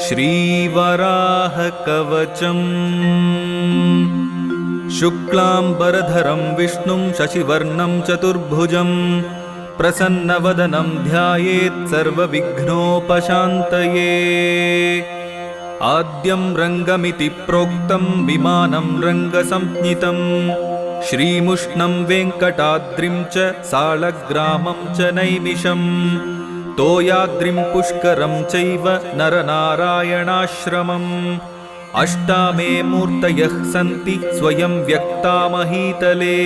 श्रीवराहकवचम् शुक्लाम्बरधरं विष्णुं शशिवर्णं चतुर्भुजं प्रसन्नवदनं ध्यायेत् सर्वविघ्नोपशान्तये। आद्यं रङ्गमिति प्रोक्तं विमानं रङ्गसंज्ञितं श्रीमुष्णं वेङ्कटाद्रिं च सालग्रामं च नैमिषम् तोयाद्रिं पुष्करं चैव नरनारायणाश्रमम् अष्टामे मूर्तयः सन्ति स्वयं व्यक्ता महीतले।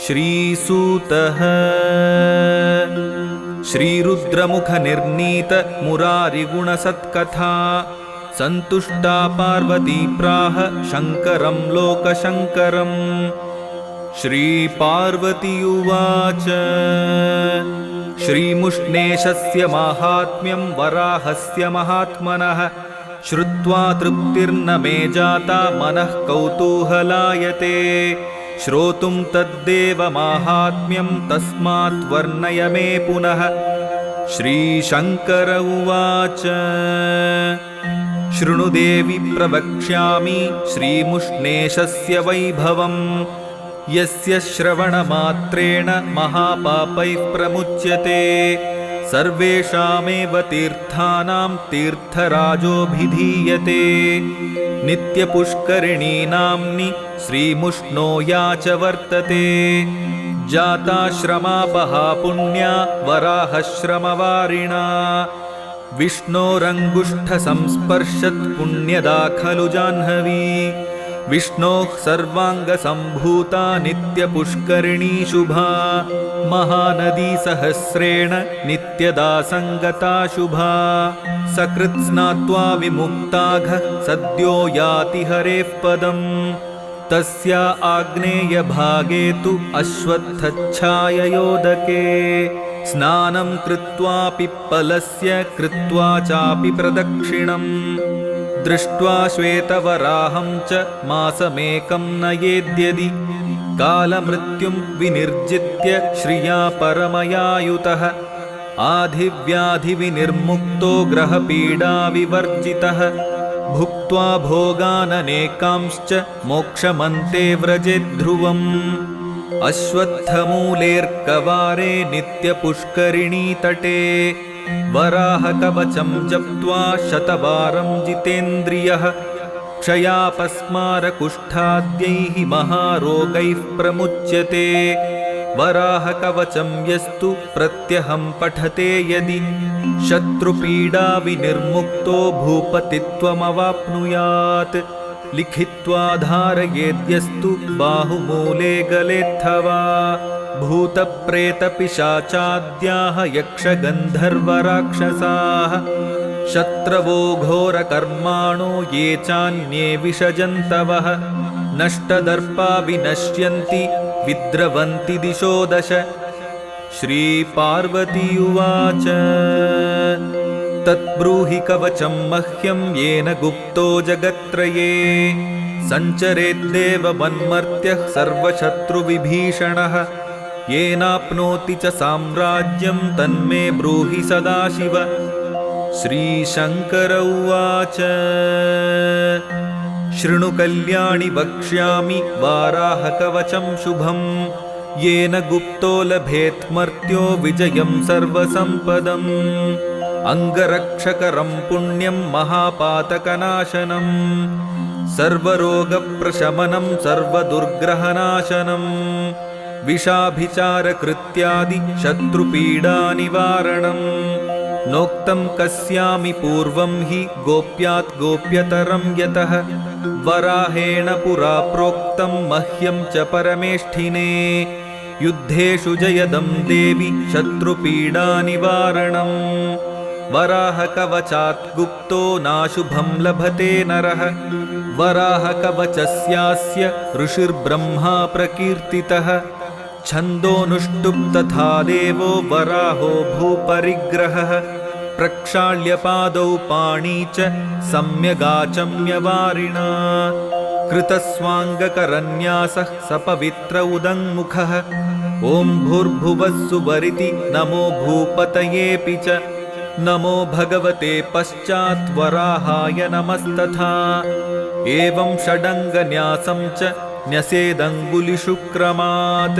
श्रीसूतः श्रीरुद्रमुखनिर्नीत मुरारिगुणसत्कथा सन्तुष्टा पार्वती प्राह शङ्करं लोकशङ्करम्। श्रीपार्वती उवाच श्रीमुष्णेशस्य माहात्म्यं वराहस्य महात्मनः श्रुत्वा तृप्तिर्न मे जाता मनः कौतूहलायते। श्रोतुं तद्देव माहात्म्यं तस्मात् वर्णय मे पुनः। श्रीशङ्कर उवाच शृणु देवि प्रवक्ष्यामि श्रीमुष्णेशस्य वैभवम् यस्य श्रवणमात्रेण महापापैः प्रमुच्यते। सर्वेषामेव तीर्थानां तीर्थराजोऽभिधीयते। नित्यपुष्करिणी नाम्नि श्रीमुष्णो या च वर्तते। जाताश्रमापहा पुण्या वराहश्रमवारिणा विष्णोरङ्गुष्ठसंस्पर्शत् पुण्यदा खलु जाह्नवी। विष्णोः सर्वाङ्गसम्भूता नित्यपुष्करिणी शुभा महानदी सहस्रेण नित्यदा सङ्गता शुभा। सकृत् स्नात्वा विमुक्ताघः सद्यो याति हरेः पदम् तस्या आग्नेयभागे तु अश्वत्थच्छाययोदके। स्नानं कृत्वा पिप्पलस्य कृत्वा चापि प्रदक्षिणम् दृष्ट्वा श्वेतवराहं च मासमेकं नयेद्यदि। कालमृत्युं विनिर्जित्य श्रिया परमयायुतः आधिव्याधिविनिर्मुक्तो ग्रहपीडाविवर्जितः। भुक्त्वा भोगाननेकांश्च मोक्षमन्ते व्रजेद्ध्रुवम्। अश्वत्थमूलेऽर्कवारे नित्यपुष्करिणीतटे वराहकवचं जप्त्वा शतवारं जितेन्द्रियः। क्षयापस्मारकुष्ठाद्यैः महारोगैः प्रमुच्यते। वराहकवचं यस्तु प्रत्यहं पठते यदि शत्रुपीडा विनिर्मुक्तो भूपतित्वमवाप्नुयात्। लिखित्वा धारयेद्यस्तु बाहुमूले गलेऽथवा भूतप्रेतपिशाचाद्याः यक्षगन्धर्वराक्षसाः शत्रवो घोरकर्माणो ये चान्ये विषजन्तवः। नष्टदर्पा विनश्यन्ति विद्रवन्ति दिशो दश। श्रीपार्वती उवाच तत्ब्रूहि कवचं मह्यं येन गुप्तो जगत्त्रये सञ्चरेद्देववन्मर्त्यः सर्वशत्रुविभीषणः। येनाप्नोति च साम्राज्यं तन्मे ब्रूहि सदाशिव। श्रीशङ्कर उवाच शृणु कल्याणि वक्ष्यामि वाराहकवचं शुभम् येन गुप्तो लभेत् मर्त्यो विजयं सर्वसम्पदम्। अङ्गरक्षकरं पुण्यं महापातकनाशनम् सर्वरोगप्रशमनं सर्वदुर्ग्रहनाशनम्। विषाभिचारकृत्यादि शत्रुपीडानिवारणम्। नोक्तं कस्यामि पूर्वं हि गोप्यात् गोप्यतरं यतः वराहेण पुरा प्रोक्तं मह्यं च परमेष्ठिने। युद्धेषु जयदं देवि शत्रुपीडानिवारणम्। वराहकवचात् गुप्तो नाशुभं लभते नरः। वराहकवचस्यास्य ऋषिर्ब्रह्मा प्रकीर्तितः। छन्दोऽनुष्टुप् तथा देवो वराहो भूपरिग्रहः। प्रक्षाल्य पादौ पाणी च सम्यगाचम्यवारिणा। कृतस्वाङ्गकरन्यासः सपवित्र उदङ्मुखः। ॐ भूर्भुवः सुवरिति नमो भूपतयेऽपि च। नमो भगवते पश्चाद्वराहाय नमस्तथा। एवं षडङ्गन्यासं च न्यसेदङ्गुलिशुक्रमात्।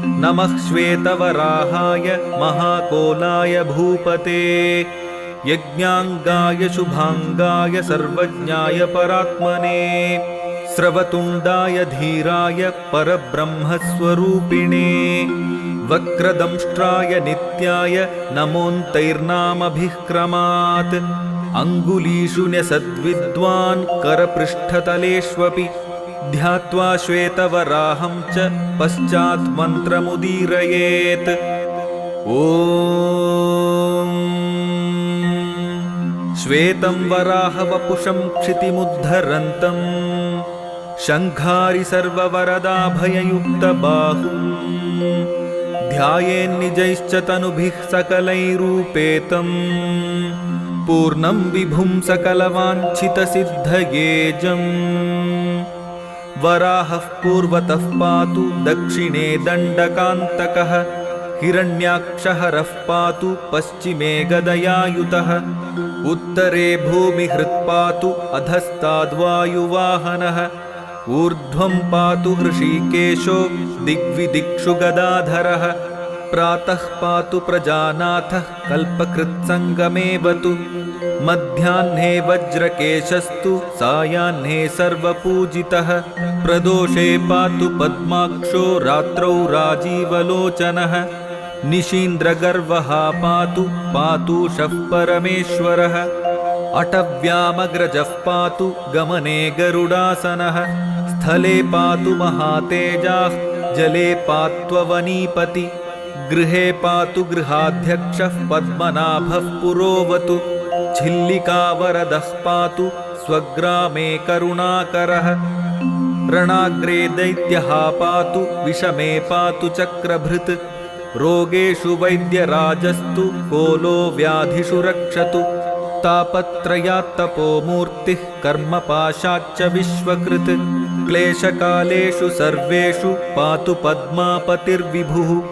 नमः श्वेतवराहाय महाकोलाय भूपते। यज्ञाङ्गाय शुभाङ्गाय सर्वज्ञाय परात्मने। स्रवतुण्डाय धीराय परब्रह्मस्वरूपिणे। वक्रदंष्ट्राय नित्याय नमोऽन्तैर्नामभिक्रमात्। अङ्गुलीषु न्यसद्विद्वान् करपृष्ठतलेष्वपि। ध्यात्वा श्वेतवराहं च पश्चात् मन्त्रमुदीरयेत्। ॐ श्वेतं वराहवपुषं क्षितिमुद्धरन्तम् शङ्खारि सर्ववरदाभययुक्तबाहुं। ध्यायेन्निजैश्च तनुभिः सकलैरूपेतं। पूर्णं विभुं सकलवाञ्छितसिद्धयेजम्। वराहः पूर्वतः पातु दक्षिणे दण्डकान्तकः। हिरण्याक्षहरः पातु पश्चिमे गदयायुतः। उत्तरे भूमिहृत्पातु अधस्ताद्वायुवाहनः। ऊर्ध्वं पातु हृषीकेशो दिग्विदिक्षु गदाधरः। प्रातः पातु प्रजानाथः कल्पकृत्सङ्गमेवतु। मध्याह्ने वज्रकेशस्तु सायाह्ने सर्वपूजितः। प्रदोषे पातु पद्माक्षो रात्रौ राजीवलोचनः। निशीन्द्रगर्वः पातु पातूषः परमेश्वरः। अटव्यामग्रजः पातु गमने गरुडासनः। स्थले पातु महातेजाः जले पात्ववनीपति। गृहे पातु गृहाध्यक्षः पद्मनाभः पुरोवतु। छिल्लिकावरदः पातु स्वग्रामे करुणाकरः। रणाग्रे दैत्यः पातु विषमे पातु चक्रभृत्। रोगेषु वैद्यराजस्तु कोलो व्याधिषु रक्षतु। तापत्रयात्तपो मूर्तिः कर्मपाशाच्च विश्वकृत्। क्लेशकालेषु सर्वेषु पातु पद्मापतिर्विभुः।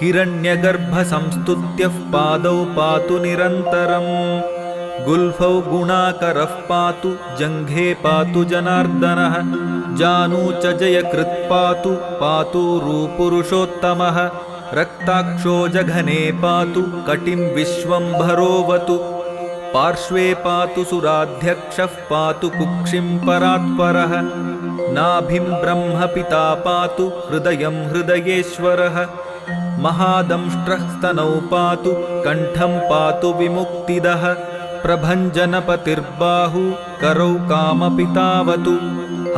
हिरण्यगर्भसंस्तुत्यः पादौ पातु निरन्तरम्। गुल्फौ गुणाकरः पातु जङ्घे पातु जनार्दनः। जानू च जयकृत् पातु पातुरुपुरुषोत्तमः। रक्ताक्षो जघने पातु कटिं विश्वम्भरोऽवतु। पार्श्वे पातु सुराध्यक्षः पातु कुक्षिं परात्परः। नाभिं ब्रह्मपिता पातु हृदयं हृदयेश्वरः। महादंष्ट्रः स्तनौ पातु कण्ठं पातु विमुक्तिदः। प्रभञ्जनपतिर्बाहु करौ कामपितावतु।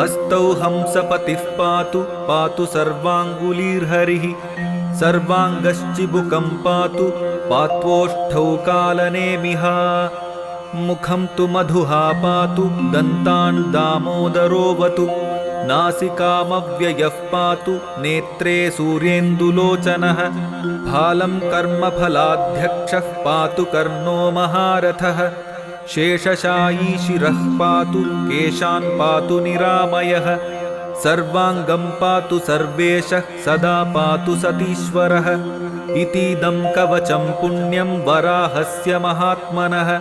हस्तौ हंसपतिः पातु पातु सर्वाङ्गुलीर्हरिः। सर्वाङ्गश्चिबुकं पातु पात्वोष्ठौ कालनेमिः। मुखं तु मधुः पातु दन्तान् दामोदरोऽवतु। नासिकामव्ययः पातु नेत्रे सूर्येन्दुलोचनः। फालं कर्मफलाध्यक्षः पातु कर्णो महारथः। शेषशायी शिरः पातु केशान् पातु निरामयः। सर्वाङ्गं पातु सर्वेशः सदा पातु सतीश्वरः। इतीदं कवचं पुण्यं वराहस्य महात्मनः।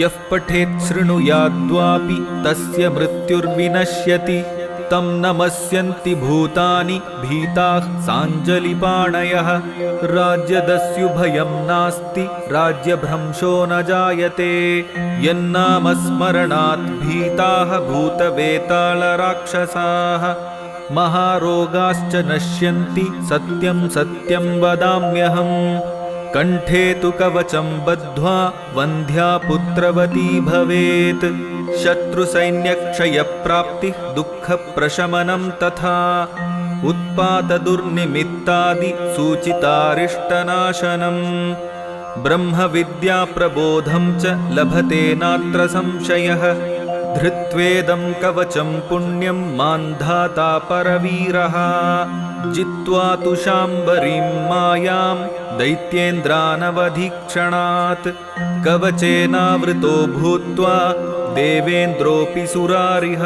यः पठेत् शृणुयाद्वापि तस्य मृत्युर्विनश्यति। तं नमस्यन्ति भूतानि भीताः साञ्जलिपाणयः। राज्यदस्युभयं नास्ति राज्यभ्रंशो न जायते। यन्नामस्मरणात् भीताः भूतवेतालराक्षसाः। महारोगाश्च नश्यन्ति सत्यं सत्यं वदाम्यहम्। कण्ठे तु कवचं बद्ध्वा वन्ध्या पुत्रवती भवेत्। शत्रुसैन्यक्षयप्राप्तिः दुःखप्रशमनं तथा। उत्पातदुर्निमित्तादि सूचितारिष्टनाशनम्। ब्रह्मविद्याप्रबोधं च लभते नात्र संशयः। धृत्वेदं कवचं पुण्यं मान्धाता परवीरः। जित्वा तु शाम्बरीं मायां दैत्येन्द्रानवधिक्षणात्। कवचेनावृतो भूत्वा देवेन्द्रोऽपि सुरारिः।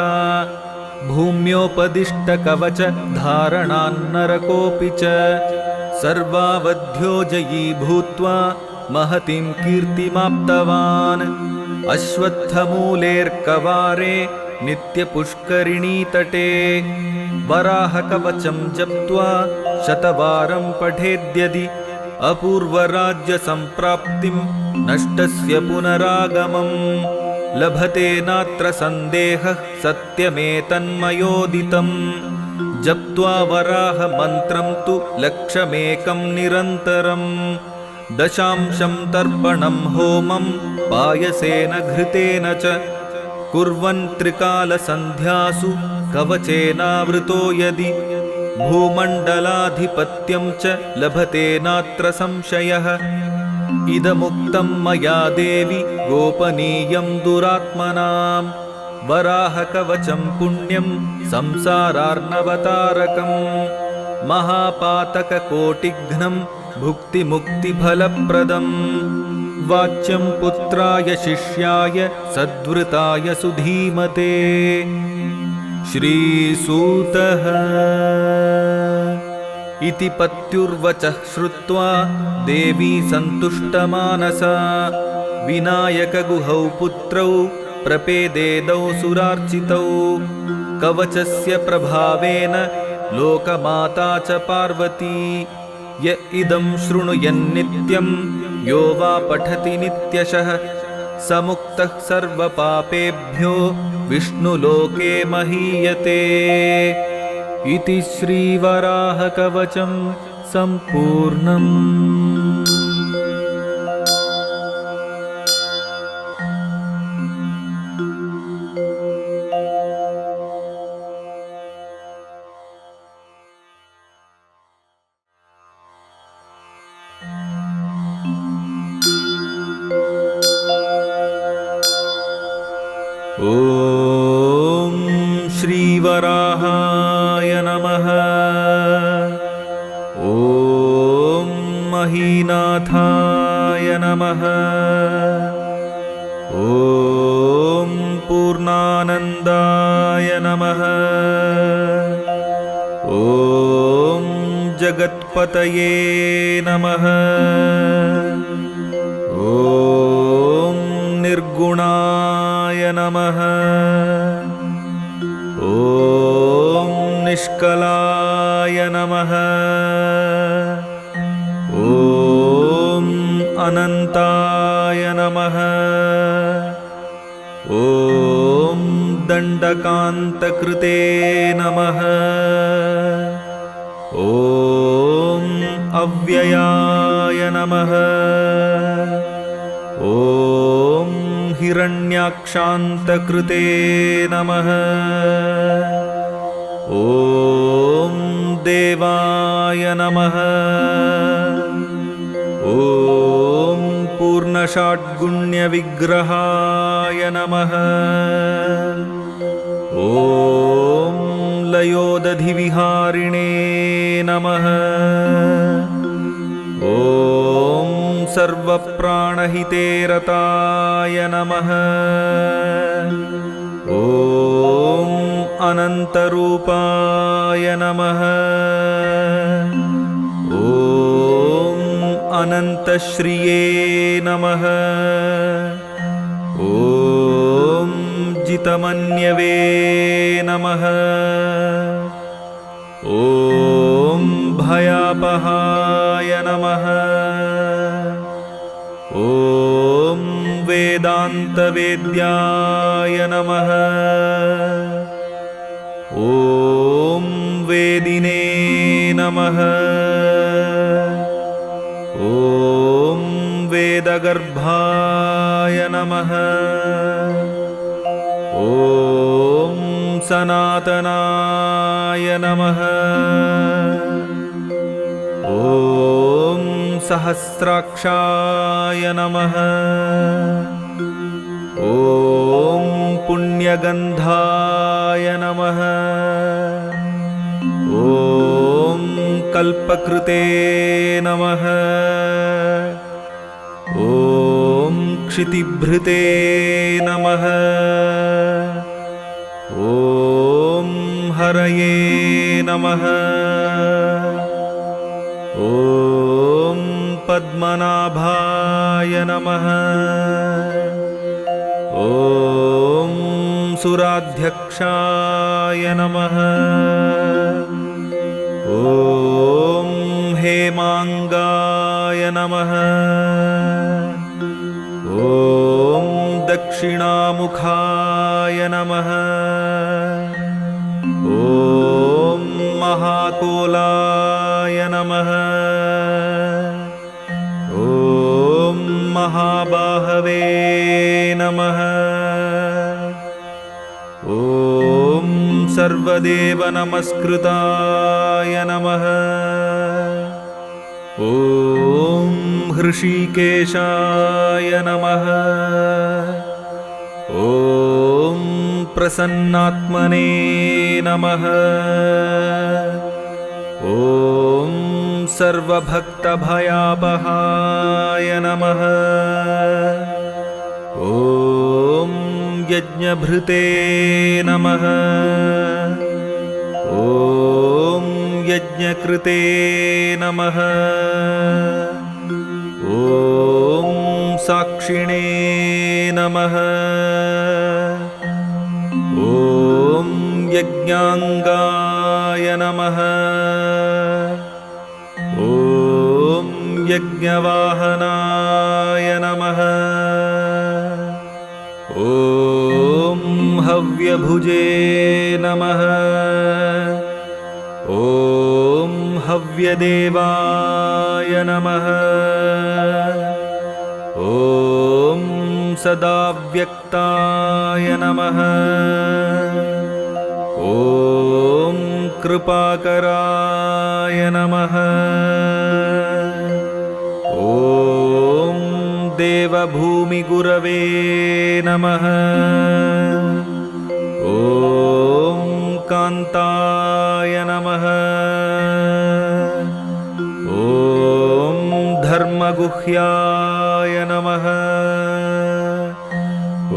भूम्योपदिष्टकवच धारणान्नरकोऽपि च। सर्वावध्यो जयी भूत्वा महतीं कीर्तिमाप्तवान्। अश्वत्थमूलेऽर्कवारे नित्यपुष्करिणीतटे वराहकवचं जप्त्वा शतवारं पठेद्यदि अपूर्वराज्यसम्प्राप्तिं नष्टस्य पुनरागमम् लभते नात्र सन्देहः सत्यमेतन्मयोदितम्। जप्त्वा वराहमन्त्रं तु लक्षमेकं निरन्तरम् दशांशं तर्पणं होमं पायसेन घृतेन च कुर्वन् त्रिकालसन्ध्यासु कवचेनावृतो यदि भूमण्डलाधिपत्यं च लभते नात्र संशयः। इदमुक्तं मया देवि गोपनीयं दुरात्मनां वराहकवचं पुण्यं संसारार्णवतारकम् महापातककोटिघ्नं भुक्तिमुक्तिफलप्रदम् वाच्यं पुत्राय शिष्याय सद्वृताय सुधीमते। श्रीसूतः इति पत्युर्वचः श्रुत्वा देवी सन्तुष्टमानसा विनायकगुहौ पुत्रौ प्रपेदेदौ सुरार्चितौ कवचस्य प्रभावेन लोकमाता च पार्वती। य इदं शृणुयन्नित्यं यो वा पठति नित्यशः स मुक्तः सर्वपापेभ्यो विष्णुलोके महीयते। इति श्रीवराहकवचं सम्पूर्णम्। ॐ श्रीवराहाय नमः। ॐ महीनाथाय नमः। ॐ पूर्णानन्दाय नमः। ॐ जगत्पतये नमः। ॐ निर्गुणाय नमः। ॐ निष्कलाय नमः। ॐ अनन्ताय नमः। ॐ दण्डकान्तकृते नमः। ॐ अव्ययाय नमः। ॐ हिरण्याक्षान्तकृते नमः। ॐ देवाय नमः। ॐ पूर्णषाड्गुण्यविग्रहाय नमः। ॐ लयोदधिविहारिणे नमः। ॐ सर्वप्राणहिते रताय नमः। ॐ अनन्तरूपाय नमः। ॐ अनन्तश्रिये नमः। ॐ जितमन्यवे नमः। ॐ भयापहाय नमः। ॐ वेदान्तवेद्याय नमः। ॐ वेदिने नमः। ॐ वेदगर्भाय नमः। ॐ सनातनाय नमः। ॐ सहस्राक्षाय नमः। ॐ पुण्यगन्धाय नमः। ॐ कल्पकृते नमः। ॐ क्षितिभृते नमः। ॐ हरये नमः। ॐ पद्मनाभाय नमः। ॐ सुराध्यक्षाय नमः। ॐ हेमाङ्गाय नमः। ॐ दक्षिणामुखाय नमः। ॐ महाकोलाय नमः। ॐ महाबाहवे नमः। ॐ सर्वदेवनमस्कृताय नमः। ॐ हृषीकेशाय नमः। ॐ प्रसन्नात्मने नमः। ॐ सर्वभक्तभयापहाय नमः। ॐ यज्ञभृते नमः। ॐ यज्ञकृते नमः। ॐ साक्षिणे नमः। ॐ यज्ञाङ्गाय नमः। ॐ यज्ञवाहनाय नमः। ॐ हव्यभुजे नमः। ॐ हव्यदेवाय नमः। ॐ सदाव्यक्ताय नमः। ॐ कृपाकराय नमः। ॐ देवभूमिगुरवे नमः। ॐ कान्ताय नमः। ॐ धर्मगुह्याय नमः।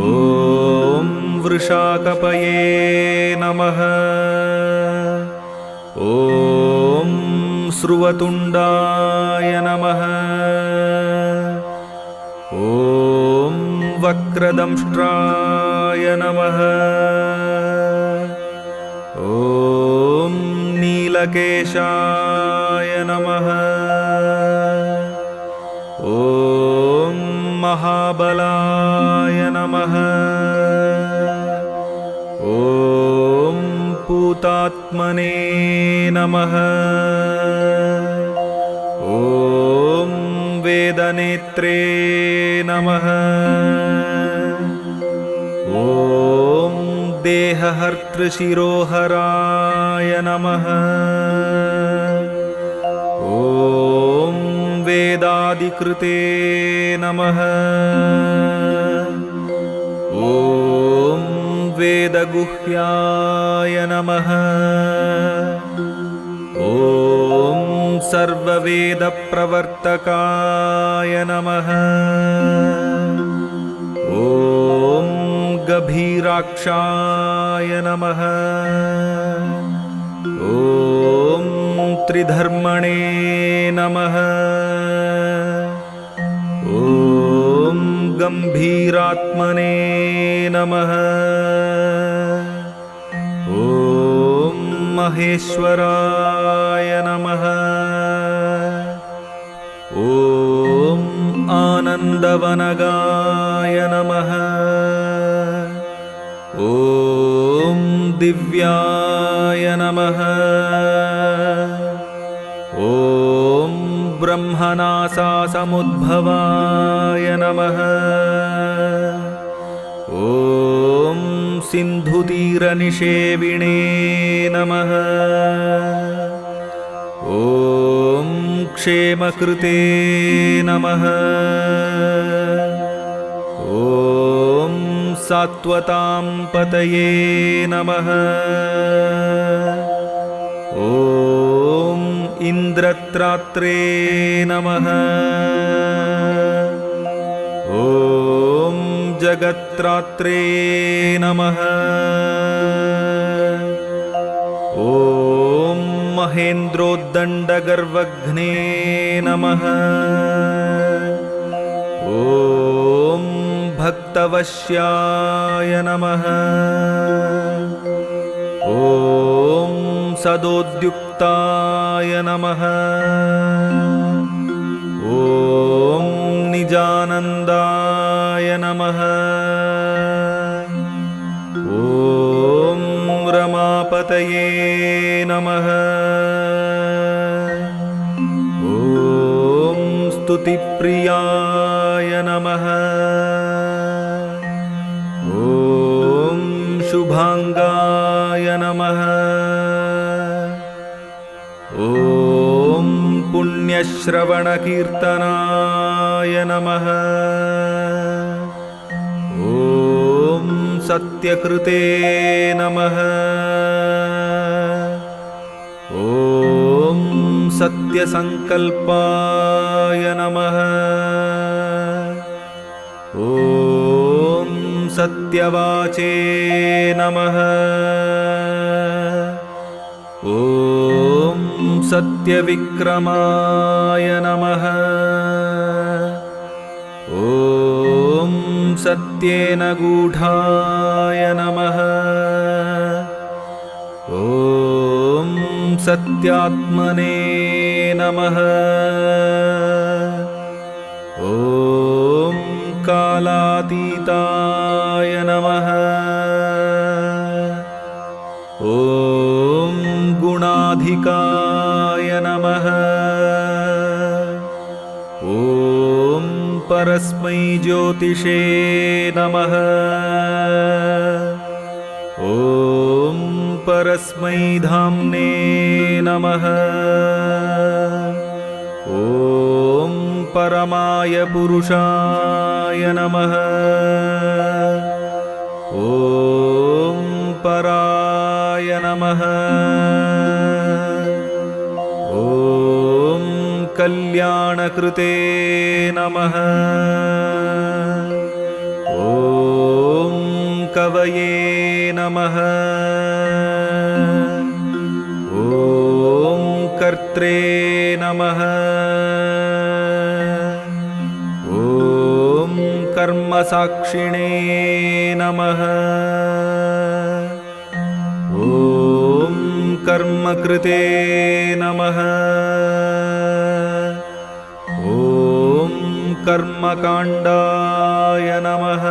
ॐ वृषाकपये नमः। ॐ स्रुवतुण्डाय नमः। ॐ वक्रदंष्ट्राय नमः। ॐ नीलकेशाय नमः। ॐ महाबलाय नमः। ॐ पूतात्मने नमः। ॐ वेदनेत्रे नमः। ॐ देहहर्तृशिरोहराय नमः। ॐ वेदादिकृते नमः। ॐ वेदगुह्याय नमः। ॐ सर्ववेदप्रवर्तकाय नमः। ॐ गभीराक्षाय नमः। ॐ त्रिधर्मणे नमः। ॐ गम्भीरात्मने नमः। ॐ महेश्वराय नमः। ॐ आनन्दवनगाय नमः। ॐ दिव्याय नमः। ॐ ब्रह्मनासासमुद्भवाय नमः। ॐ सिन्धुतीरनिषेविणे नमः। ॐ क्षेमकृते नमः। ॐ सात्वतां पतये नमः। ॐ इन्द्रत्रात्रे नमः। ॐ जगत्रात्रे नमः। ॐ महेन्द्रोद्दण्डगर्वघ्ने नमः। ॐ भक्तवश्याय नमः। ॐ सदोद्युक्ताय नमः। ॐ निजानन्दाय नमः। ॐ रमापतये नमः। ॐ स्तुतिप्रियाय नमः। ॐ शुभाङ्गाय नमः। ॐ पुण्यश्रवणकीर्तनाय नमः। ॐ सत्यकृते नमः। ॐ सत्यसङ्कल्पाय नमः। ॐ सत्यवाचे नमः। ॐ सत्यविक्रमाय नमः। ॐ सत्येन गूढाय नमः। ॐ सत्यात्मने नमः। ॐ कालातीताय नमः। ॐ गुणाधिकाय नमः। ॐ परस्मै ज्योतिषे नमः। ॐ परस्मै धाम्ने नमः। ॐ परमाय पुरुषाय नमः। ॐ पराय नमः। ॐ कल्याणकृते नमः। ॐ कवये नमः। ॐ कर्त्रे नमः। ॐ कर्मसाक्षिणे नमः। ॐ कर्मकृते नमः। ॐ कर्मकाण्डाय नमः।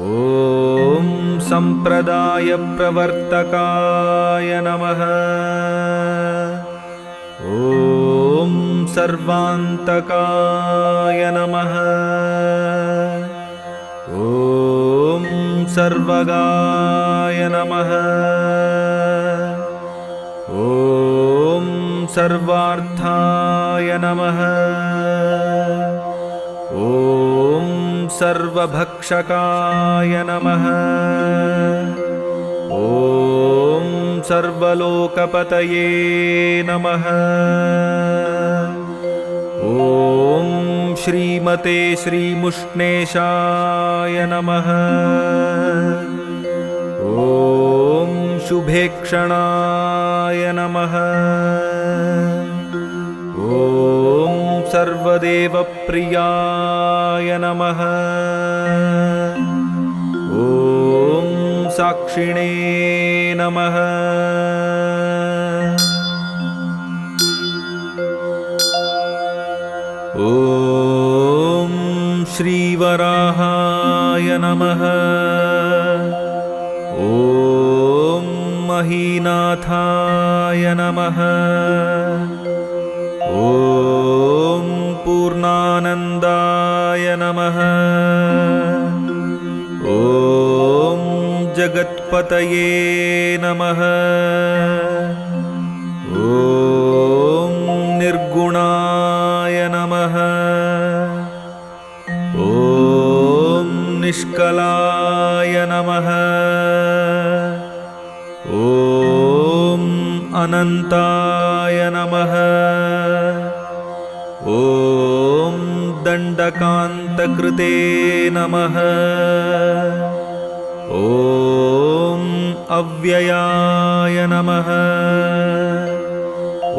ॐ सम्प्रदायप्रवर्तकाय नमः। ॐ सर्वान्तकाय नमः। ॐ सर्वगाय नमः। ॐ सर्वार्थाय नमः। ॐ सर्वभक्षकाय नमः। ॐ सर्वलोकपतये नमः। ॐ श्रीमते श्रीमुष्णेशाय नमः। ॐ शुभेक्षणाय नमः। ॐ सर्वदेवप्रियाय नमः। ॐ साक्षिणे नमः। ॐ श्रीवराहाय नमः। ॐ महीनाथाय नमः। ॐ पूर्णानन्दाय नमः। ॐ जगत्पतये नमः। ॐ निर्गुणाय नमः। ॐ निष्कलाय नमः। ॐ अनन्ताय नमः। ॐ दण्डकान्तकृते नमः। ॐ अव्ययाय नमः।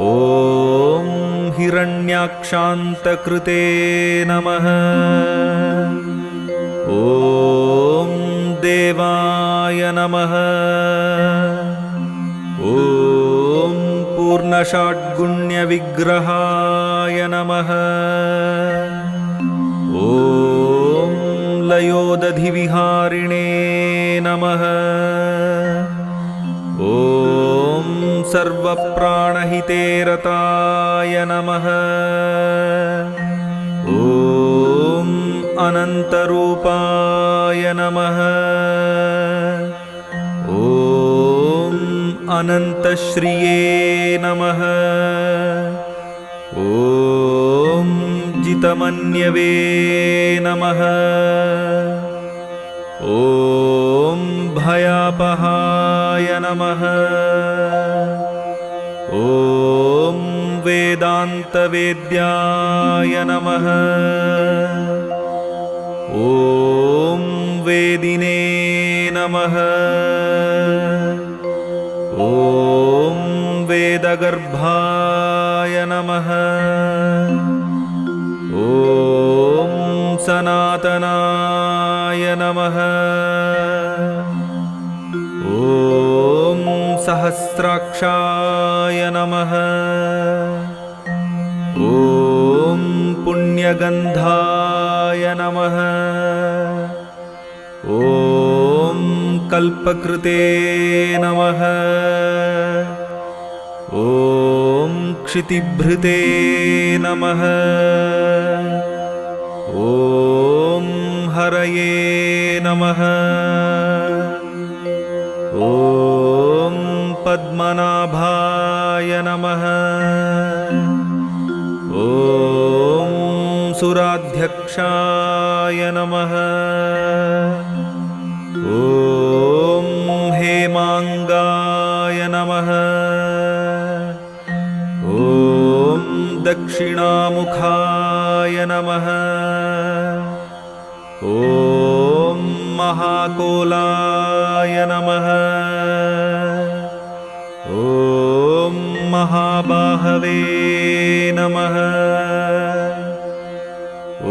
ॐ हिरण्याक्षान्तकृते नमः। ॐ देवाय नमः। ॐ पूर्णषाड्गुण्यविग्रहाय नमः। ॐ लयोदधिविहारिणे नमः। ॐ सर्वप्राणहिते रताय नमः। ॐ अनन्तरूपाय नमः। ॐ अनन्तश्रिये नमः। ॐ जितमन्यवे नमः। ॐ भयापहाय नमः। ॐ वेदान्तवेद्याय नमः। ॐ वेदिने नमः। ॐ वेदगर्भाय नमः। ॐ सनातनाय नमः। ॐ सहस्राक्षाय नमः। ॐ पुण्यगन्धाय नमः। ॐ कल्पकृते नमः। ॐ क्षितिभृते नमः। ॐ हरये नमः। ॐ पद्मनाभाय नमः। ॐ सुराध्यक्षाय नमः। ॐ हेमाङ्गाय नमः। ॐ दक्षिणामुखाय नमः। ॐ महाकोलाय नमः। ॐ महाबाहवे नमः।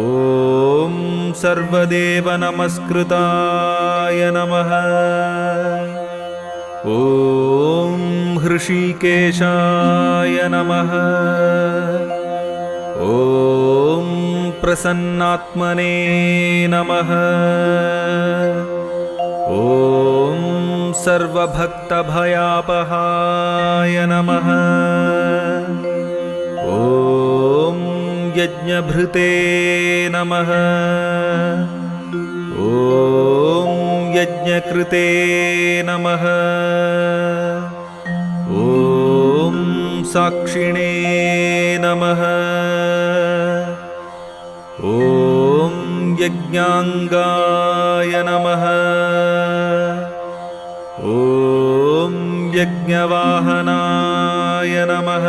ॐ सर्वदेवनमस्कृताय नमः। ॐ हृषीकेशाय नमः। ॐ प्रसन्नात्मने नमः। ॐ सर्वभक्तभयापहाय नमः। ॐ यज्ञभृते नमः। ॐ यज्ञकृते नमः। ॐ साक्षिणे नमः। ॐ यज्ञाङ्गाय नमः। ॐ यज्ञवाहनाय नमः।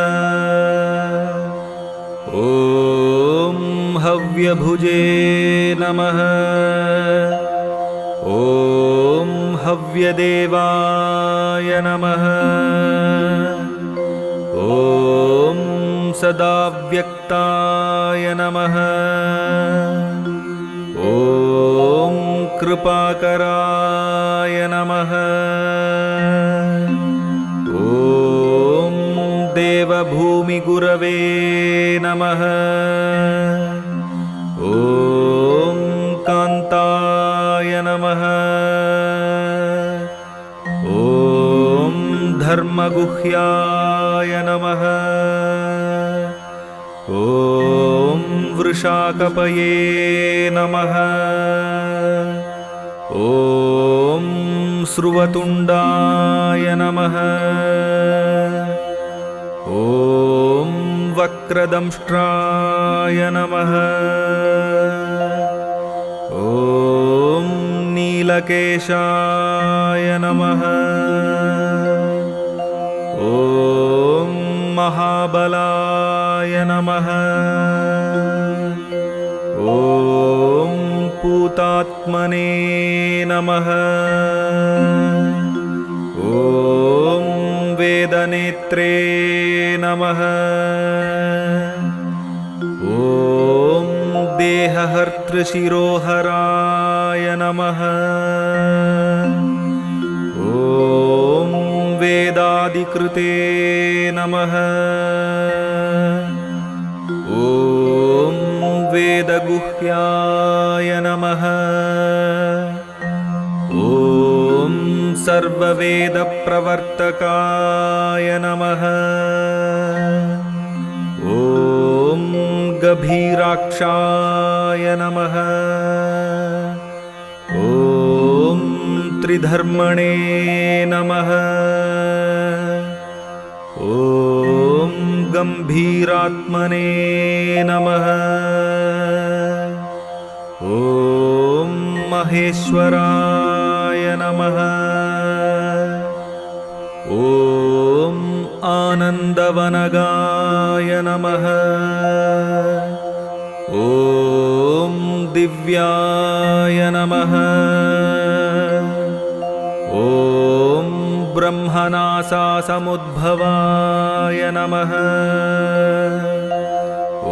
ॐ हव्यभुजे नमः। ॐ हव्यदेवाय नमः। ॐ सदाव्यक्ताय नमः। ॐ कृपाकराय नमः। ॐ देवभूमिगुरवे नमः। ॐ कान्ताय नमः। ॐ धर्मगुह्याय नमः। ॐ वृषाकपये नमः। ॐ स्रुवतुण्डाय नमः। ॐ वक्रदंष्ट्राय नमः। ॐ नीलकेशाय नमः। ॐ महाबलाय नमः। ॐ पूतात्मने नमः। ॐ वेदनेत्रे नमः। देहहर्तृशिरोहराय नमः। ॐ वेदादिकृते नमः। ॐ वेदगुह्याय नमः। ॐ सर्ववेदप्रवर्तकाय नमः। ॐ गभीराक्षाय नमः। ॐ त्रिधर्मणे नमः। ॐ गम्भीरात्मने नमः। ॐ महेश्वराय नमः। ॐ आनन्दवनगाय नमः। ॐ दिव्याय नमः। ॐ ब्रह्मनासासमुद्भवाय नमः।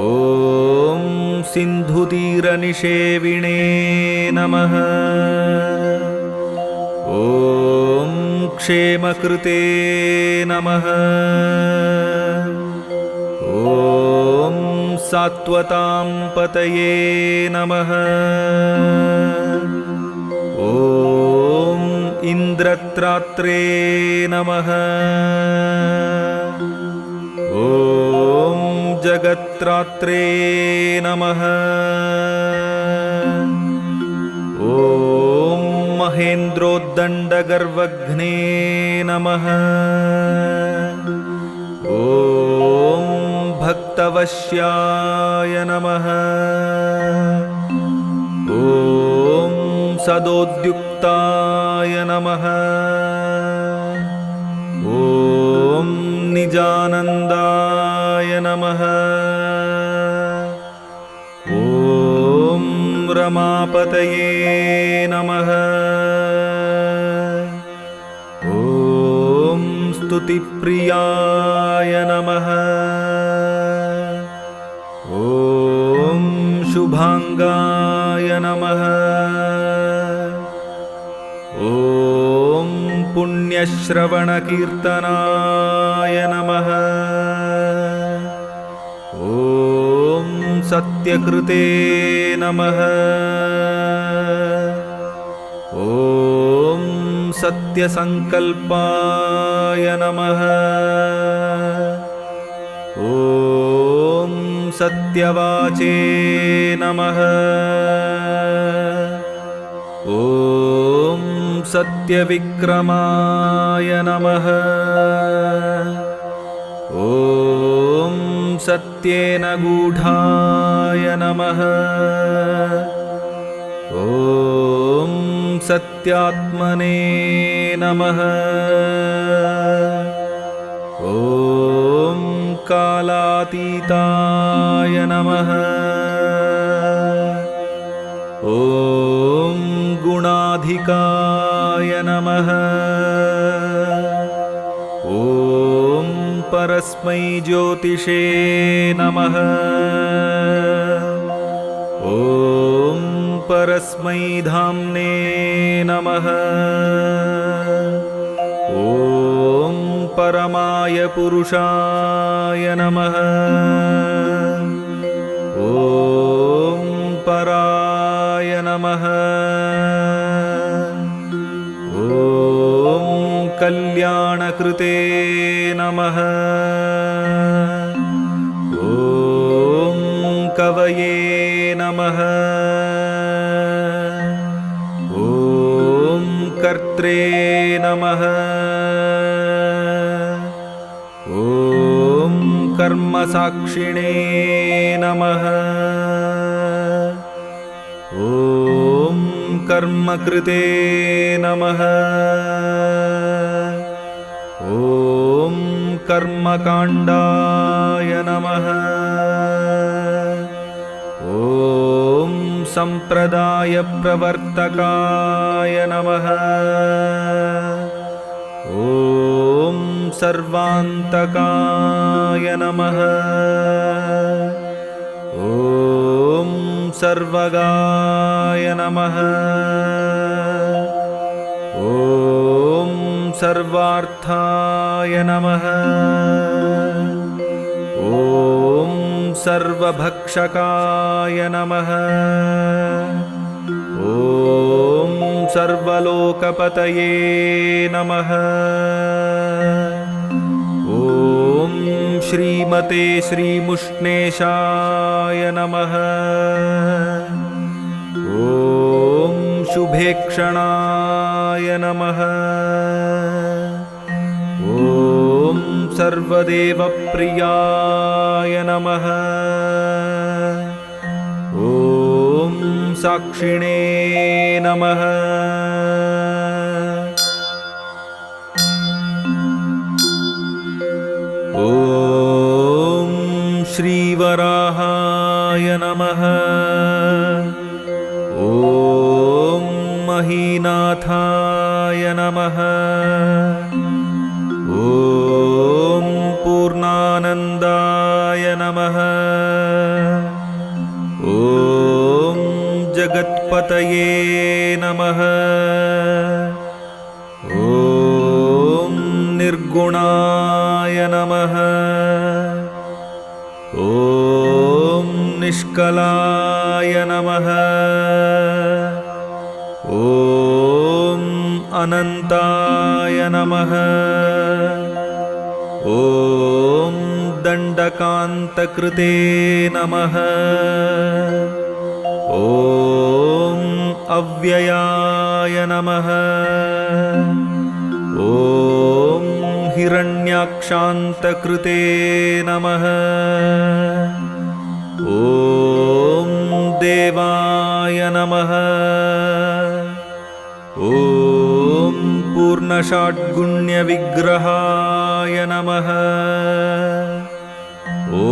ॐ सिन्धुतीरनिषेविणे नमः। ॐ क्षेमकृते नमः। ॐ सात्वतां पतये नमः। ॐ इन्द्रत्रात्रे नमः। ॐ जगत्रात्रे नमः। ॐ महेन्द्रोद्दण्डगर्वघ्ने नमः। ॐ भक्तवश्याय नमः। ॐ सदोद्युक्ताय नमः। ॐ निजानन्दाय नमः। ॐ रमापतये नमः। ॐ स्तुतिप्रियाय नमः। ॐ शुभाङ्गाय नमः। ॐ पुण्यश्रवणकीर्तनाय नमः। ॐ सत्यकृते नमः। ॐ सत्यसङ्कल्पाय नमः। ॐ सत्यवाचे नमः। ॐ सत्यविक्रमाय नमः। ॐ सत्येन गूढाय नमः। ॐ सत्यात्मने नमः। ॐ कालातीताय नमः। ॐ गुणाधिकाय नमः। ॐ परस्मै ज्योतिषे नमः। ॐ परस्मै धाम्ने नमः। ॐ परमाय पुरुषाय नमः। ॐ पराय नमः। ॐ कल्याणकृते नमः। ॐ कवये नमः। ॐ कर्त्रे नमः। ॐ कर्मसाक्षिणे नमः। ॐ कर्मकृते नमः। ॐ कर्मकाण्डाय नमः। ॐ सम्प्रदायप्रवर्तकाय नमः। ॐ सर्वान्तकाय नमः। ॐ सर्वगाय नमः। ॐ सर्वार्थाय नमः। ॐ सर्वभक्षकाय नमः। ॐ सर्वलोकपतये नमः। ॐ श्रीमते श्रीमुष्णेशाय नमः। ॐ शुभेक्षणाय नमः। ॐ सर्वदेवप्रियाय नमः। ॐ साक्षिणे नमः। ॐ श्रीवराहाय नमः। ॐ महीनाथाय नमः। ॐ पूर्णानन्दाय नमः। ॐ जगत्पतये नमः। ॐ निर्गुणाय नमः। ॐ निष्कलाय नमः। ॐ अनन्ताय नमः। ॐ दण्डकान्तकृते नमः। ॐ अव्ययाय नमः। ॐ हिरण्याक्षान्तकृते नमः। ॐ देवाय नमः। ॐ पूर्णषाड्गुण्यविग्रहाय नमः। ॐ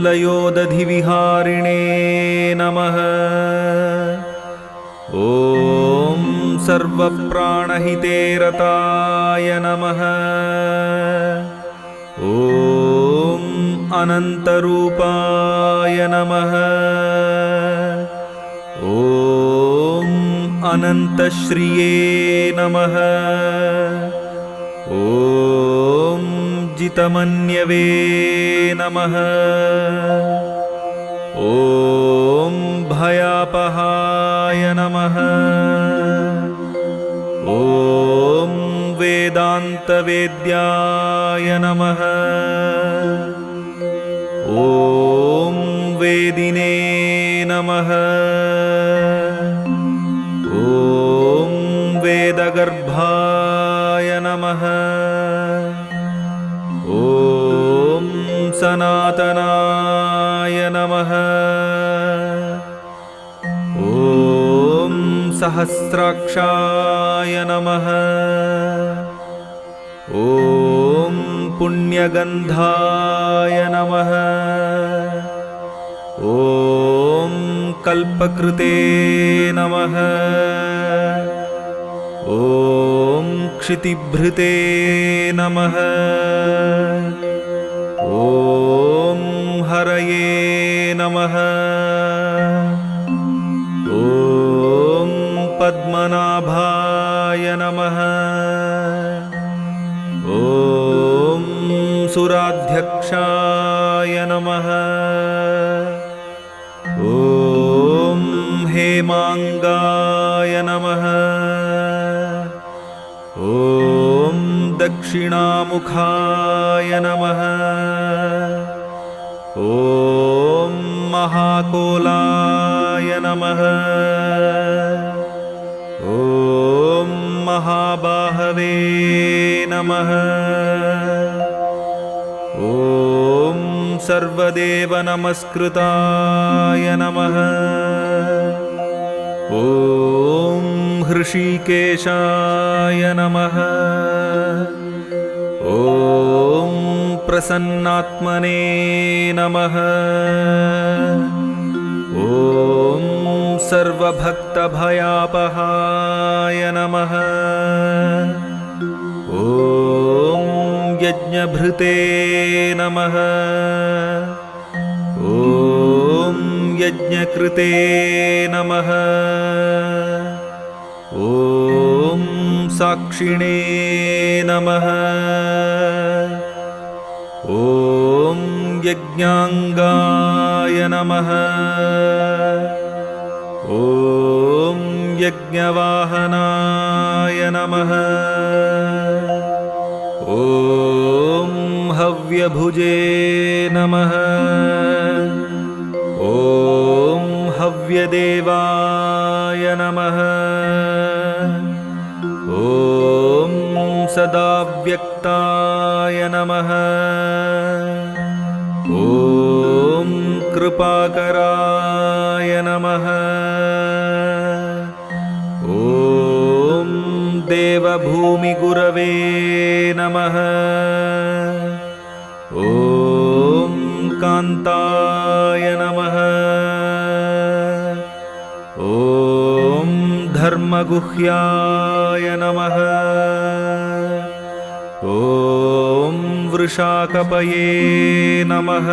लयोदधिविहारिणे नमः। ॐ सर्वप्राणहिते रताय नमः। ॐ अनन्तरूपाय नमः। ॐ अनन्तश्रिये नमः। ॐ जितमन्यवे नमः। ॐ भयापहाय नमः। ॐ वेदान्तवेद्याय नमः। ॐ वेदिने नमः। ॐ वेदगर्भाय नमः। ॐ सनातनाय नमः। ॐ सहस्राक्षाय नमः। ॐ पुण्यगन्धाय नमः। ॐ कल्पकृते नमः। ॐ क्षितिभृते नमः। ॐ हरये नमः। ॐ पद्मनाभाय नमः। ॐ सुराध्यक्षाय नमः। ॐ हेमाङ्गाय नमः। ॐ दक्षिणामुखाय नमः। ॐ महाकोलाय नमः। ॐ महाबाहवे नमः। ॐ सर्वदेवनमस्कृताय नमः। ॐ हृषीकेशाय नमः। ॐ प्रसन्नात्मने नमः। ॐ सर्वभक्तभयापहाय नमः। ॐ यज्ञभृते नमः। ॐ यज्ञकृते नमः। ॐ साक्षिणे नमः। ॐ यज्ञाङ्गाय नमः। ॐ यज्ञवाहनाय नमः। ॐ हव्यभुजे नमः। ॐ हव्यदेवाय नमः। ॐ सदाव्यक्ताय नमः। ॐ कृपाकराय नमः। ॐ देवभूमिगुरवे नमः। ॐ कान्ताय नमः। ॐ धर्मगुह्याय नमः। ॐ वृषाकपये नमः।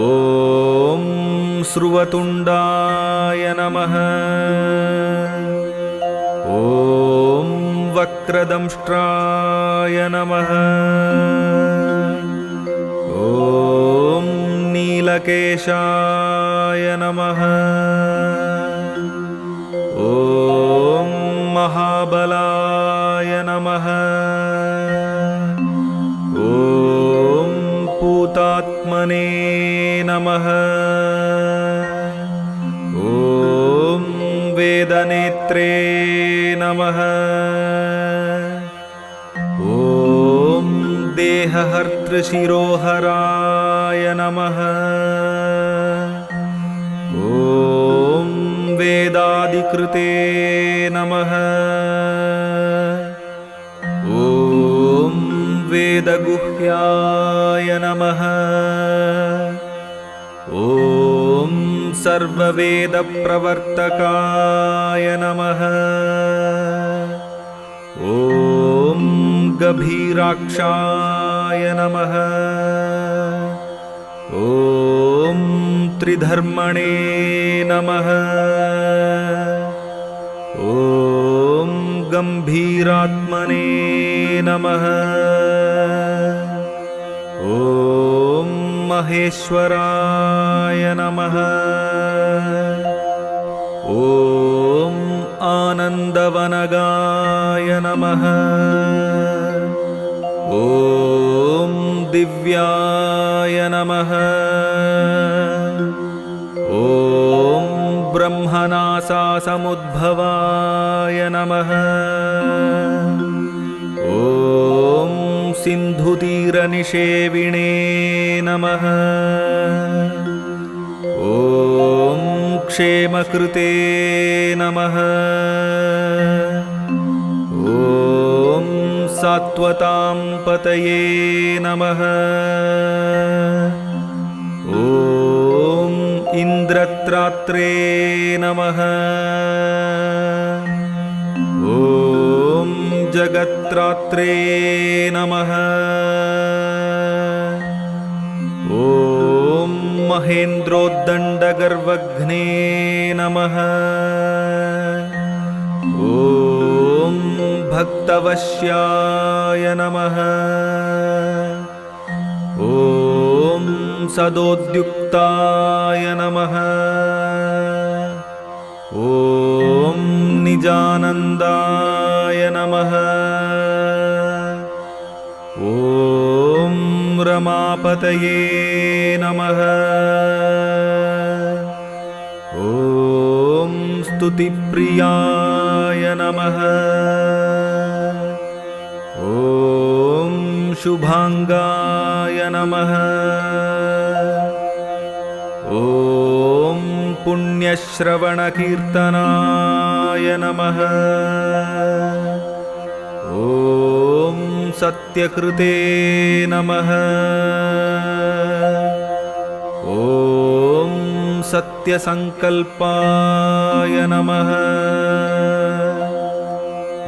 ॐ स्रुवतुण्डाय नमः। ॐ वक्रदंष्ट्राय नमः। ॐ नीलकेशाय नमः। ॐ महाबलाय नमः। ॐ पूतात्मने नमः। ॐ वेदनेत्रे नमः। ॐ देहहर्तृशिरोहराय नमः। ॐ वेदादिकृते नमः। ॐ वेदगुह्याय नमः। ॐ सर्ववेदप्रवर्तकाय नमः। ॐ गभीराक्षाय नमः। ॐ त्रिधर्मणे नमः। ॐ गम्भीरात्मने नमः। ॐ महेश्वराय नमः। ॐ आनन्दवनगाय नमः। ॐ दिव्याय नमः। ॐ ब्रह्मनासासमुद्भवाय नमः। ॐ सिन्धुतीरनिषेविणे नमः। ॐ क्षेमकृते नमः। ॐ सात्वतां पतये नमः। ॐ इन्द्रत्रात्रे नमः। ॐ जगत्रात्रे नमः। ॐ महेन्द्रोद्दण्डगर्वघ्ने नमः। ॐ भक्तवश्याय नमः। ॐ सदोद्युक्ताय नमः। ॐ निजानन्दाय नमः। ॐ रमापतये नमः। ॐ स्तुतिप्रियाय नमः। ॐ शुभाङ्गाय नमः। ॐ पुण्यश्रवणकीर्तनाय नमः। ॐ सत्यकृते नमः। ॐ सत्यसङ्कल्पाय नमः।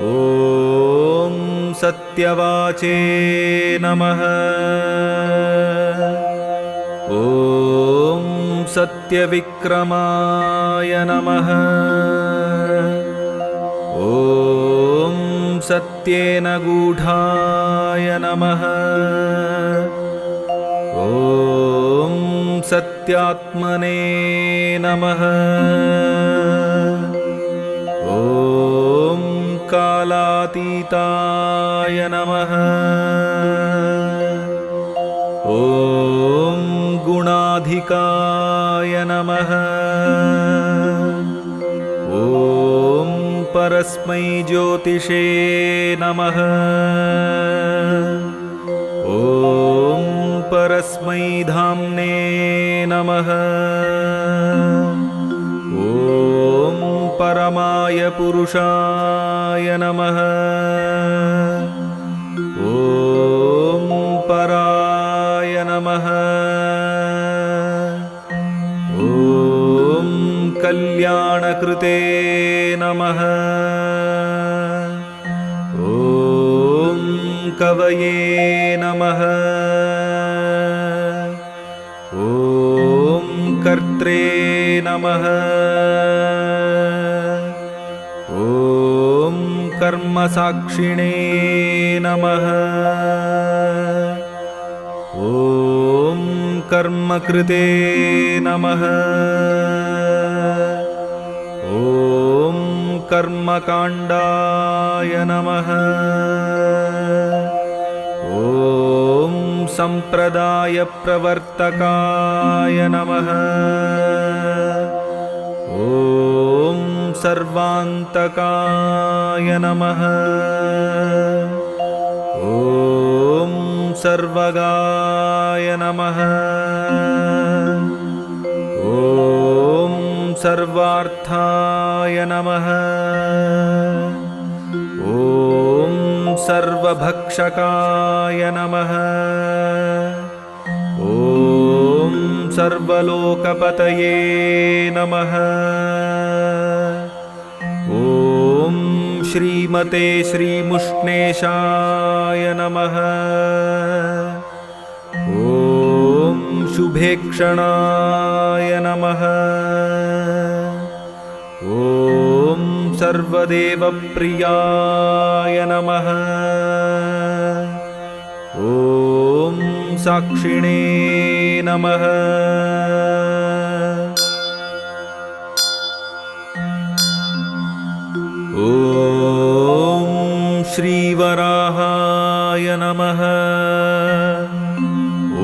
ॐ सत्यवाचे नमः। ॐ सत्यविक्रमाय नमः। ॐ सत्येन गूढाय नमः। ॐ सत्यात्मने नमः। ॐ कालातीताय नमः। ॐ गुणाधिकाय नमः। ॐ परस्मै ज्योतिषे नमः। ॐ परस्मै धाम्ने नमः। ॐ परमाय पुरुषाय नमः। ॐ पराय नमः। ॐ कल्याणकृते नमः। ॐ कवये नमः। ॐ कर्त्रे नमः। ॐ कर्मसाक्षिणे नमः। ॐ कर्मकृते नमः। ॐ कर्मकाण्डाय नमः। ॐ सम्प्रदायप्रवर्तकाय नमः। ॐ सर्वान्तकाय नमः। ॐ सर्वगाय नमः। ॐ सर्वार्थाय नमः। ॐ सर्वभक्षकाय नमः। ॐ सर्वलोकपतये नमः। ॐ श्रीमते श्रीमुष्णेशाय नमः। ॐ शुभेक्षणाय नमः। ॐ सर्वदेवप्रियाय नमः। ॐ साक्षिणे नमः। ॐ श्रीवराहाय नमः।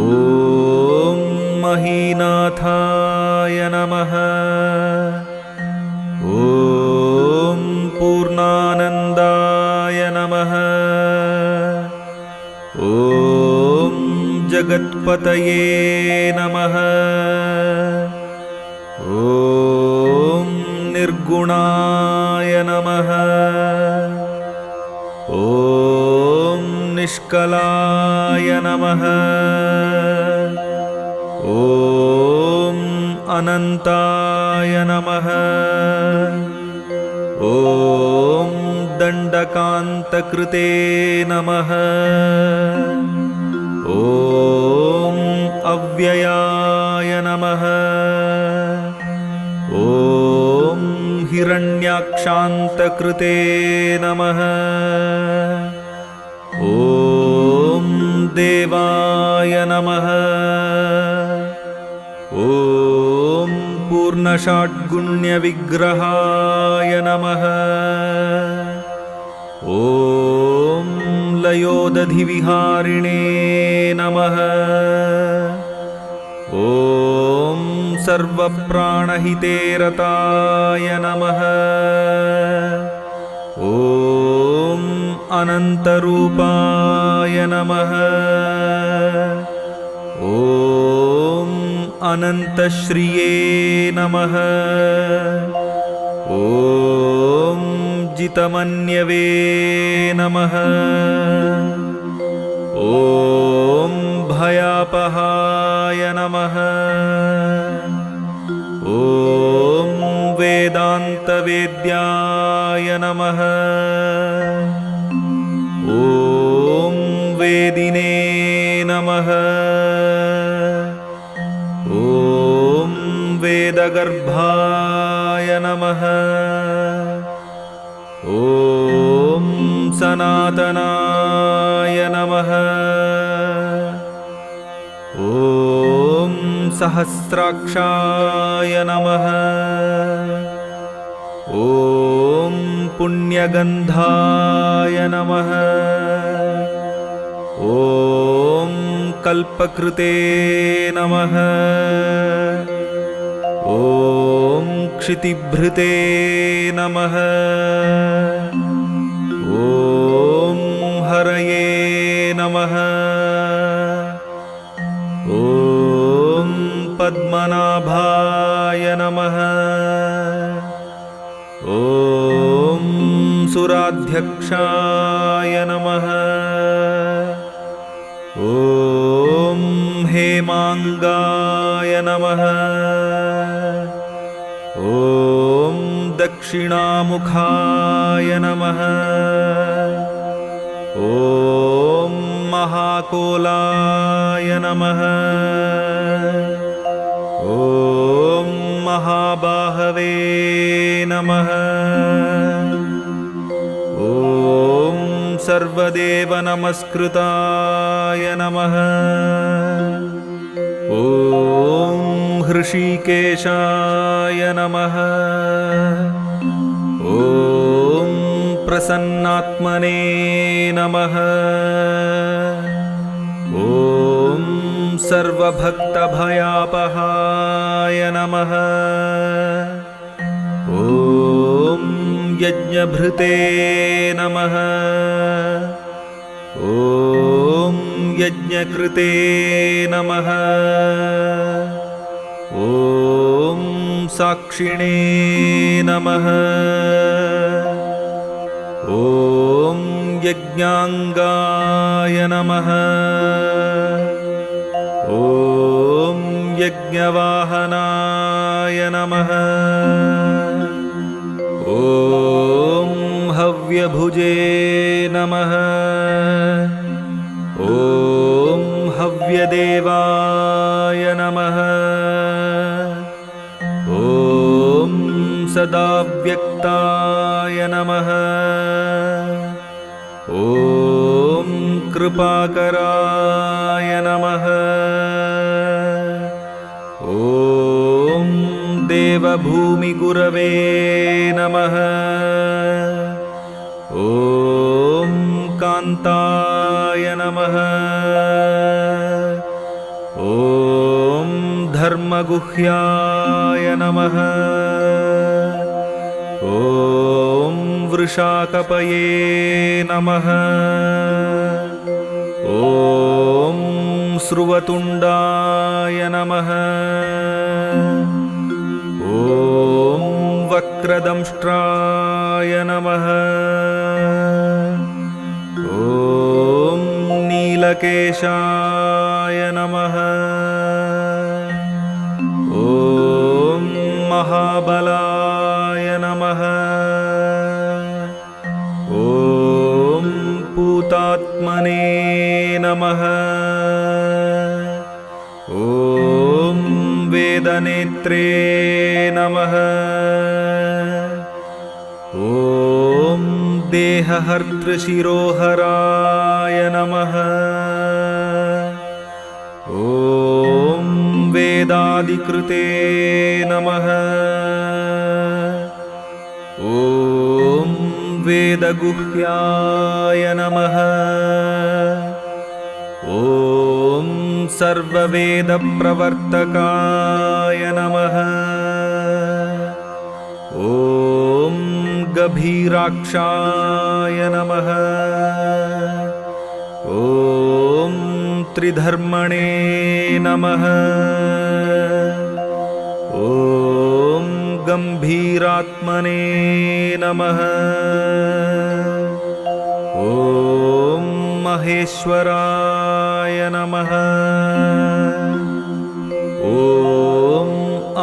ॐ महीनाथाय नमः। ॐ पूर्णानन्दाय नमः। ॐ जगत्पतये नमः। ॐ निर्गुणाय नमः। ॐ निष्कलाय नमः। ॐ अनन्ताय नमः। ॐ दण्डकान्तकृते नमः। ॐ अव्ययाय नमः। ॐ हिरण्याक्षान्तकृते नमः। ॐ देवाय नमः। ॐ पूर्णषाड्गुण्यविग्रहाय नमः। ॐ लयोदधिविहारिणे नमः। ॐ सर्वप्राणहिते रताय नमः। ॐ अनन्तरूपाय नमः। ॐ अनन्तश्रिये नमः। ॐ जितमन्यवे नमः। ॐ भयापहाय नमः। ॐ वेदान्तवेद्याय नमः। ॐ वेदिने नमः। ॐ वेदगर्भाय नमः। ॐ सनातनाय नमः। ॐ सहस्राक्षाय नमः। ॐ पुण्यगन्धाय नमः। ॐ कल्पकृते नमः। ॐ क्षितिभृते नमः। ॐ हरये नमः। ॐ पद्मनाभाय नमः। ॐ सुराध्यक्षाय नमः। ॐ हेमाङ्गाय नमः। ॐ दक्षिणामुखाय नमः। ॐ महाकोलाय नमः। ॐ महाबाहवे नमः। ॐ सर्वदेवनमस्कृताय नमः। ॐ हृषीकेशाय नमः। ॐ प्रसन्नात्मने नमः। ॐ सर्वभक्तभयापहाय नमः। ॐ यज्ञभृते नमः। ॐ यज्ञकृते नमः। ॐ साक्षिणे नमः। ॐ यज्ञाङ्गाय नमः। ॐ यज्ञवाहनाय नमः। ॐ हव्यभुजे नमः। ॐ हव्यदेवाय नमः। ॐ सदाव्यक्ताय नमः। ॐ कृपाकराय नमः। ॐ देवभूमिगुरवे नमः। ॐ कान्ताय नमः। ॐ धर्मगुह्याय नमः। ॐ वृषाकपये नमः। ॐ स्रुवतुण्डाय नमः। ॐ वक्रदंष्ट्राय नमः। ॐ नीलकेशाय नमः। ॐ महाबलाय नमः। ॐ पूतात्मने नमः। ॐ वेदनेत्रे नमः। ॐ देहहर्तृशिरोहराय नमः। ॐ वेदादिकृते नमः। ॐ वेदगुह्याय नमः। ॐ सर्ववेदप्रवर्तकाय नमः। ॐ गभीराक्षाय नमः। ॐ त्रिधर्मणे नमः। ॐ गम्भीरात्मने नमः। ॐ महेश्वराय नमः। ॐ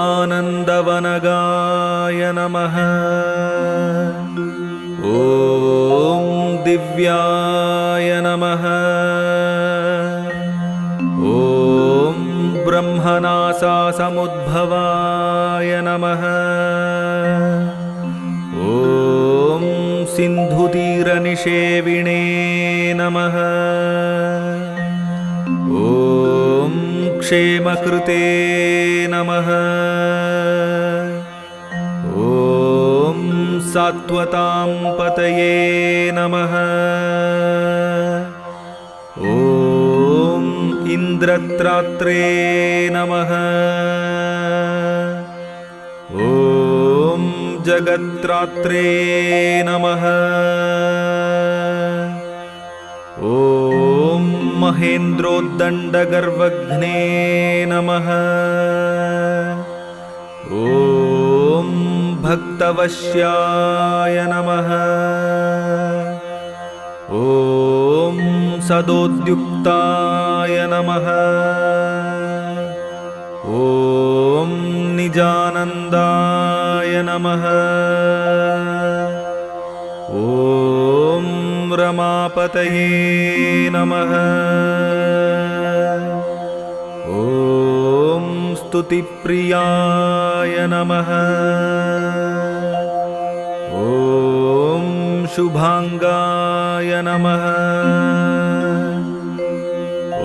आनन्दवनगाय नमः। ॐ दिव्याय नमः। ॐ ब्रह्म ब्रह्मनासासमुद्भवाय नमः। ॐ सिन्धुतीरनिषेविणे नमः। ॐ क्षेमकृते नमः। ॐ सात्वतां पतये नमः। ॐ इन्द्रत्रात्रे नमः। ॐ जगत्रात्रे नमः। ॐ महेन्द्रोद्दण्डगर्वघ्ने नमः। ॐ भक्तवश्याय नमः। ॐ सदोद्युक्ताय नमः। ॐ निजानन्दाय नमः। ॐ रमापतये नमः। ॐ स्तुतिप्रियाय नमः। ॐ शुभाङ्गाय नमः।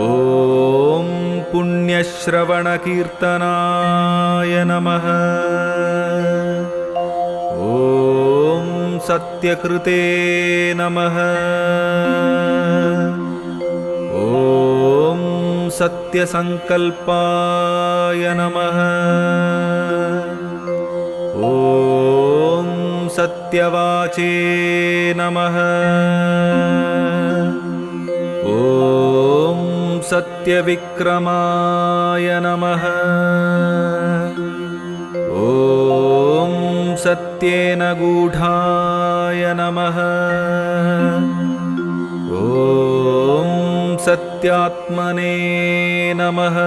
ॐ पुण्यश्रवणकीर्तनाय नमः। ॐ सत्यकृते नमः। ॐ सत्यसङ्कल्पाय नमः। ॐ सत्यवाचे नमः। ॐ सत्यविक्रमाय नमः। ॐ सत्येन गूढाय नमः। ॐ सत्यात्मने नमः।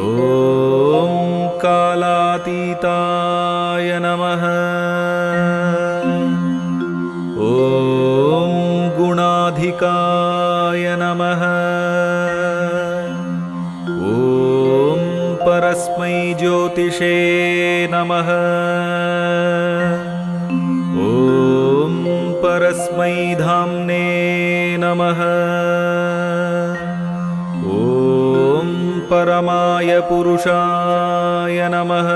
ॐ कालातीताय नमः। ॐ गुणाधिकाय नमः। ॐ परस्मै ज्योतिषे नमः। ॐ परस्मै धाम्ने नमः। ॐ परमाय पुरुषाय नमः।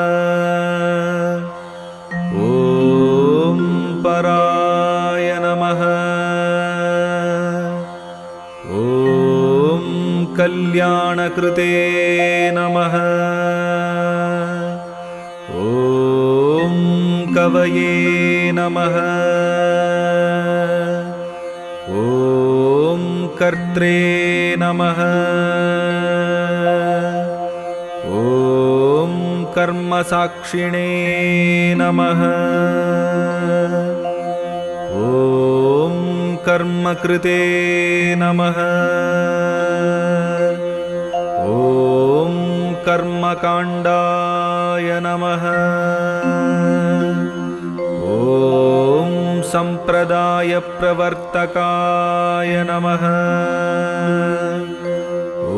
ॐ पराय नमः। ॐ कल्याणकृते नमः। ॐ कवये नमः। ॐ कर्त्रे नमः। ॐ कर्मसाक्षिणे नमः। ॐ कर्मकृते नमः। ॐ कर्मकाण्डाय नमः। ॐ सम्प्रदायप्रवर्तकाय नमः।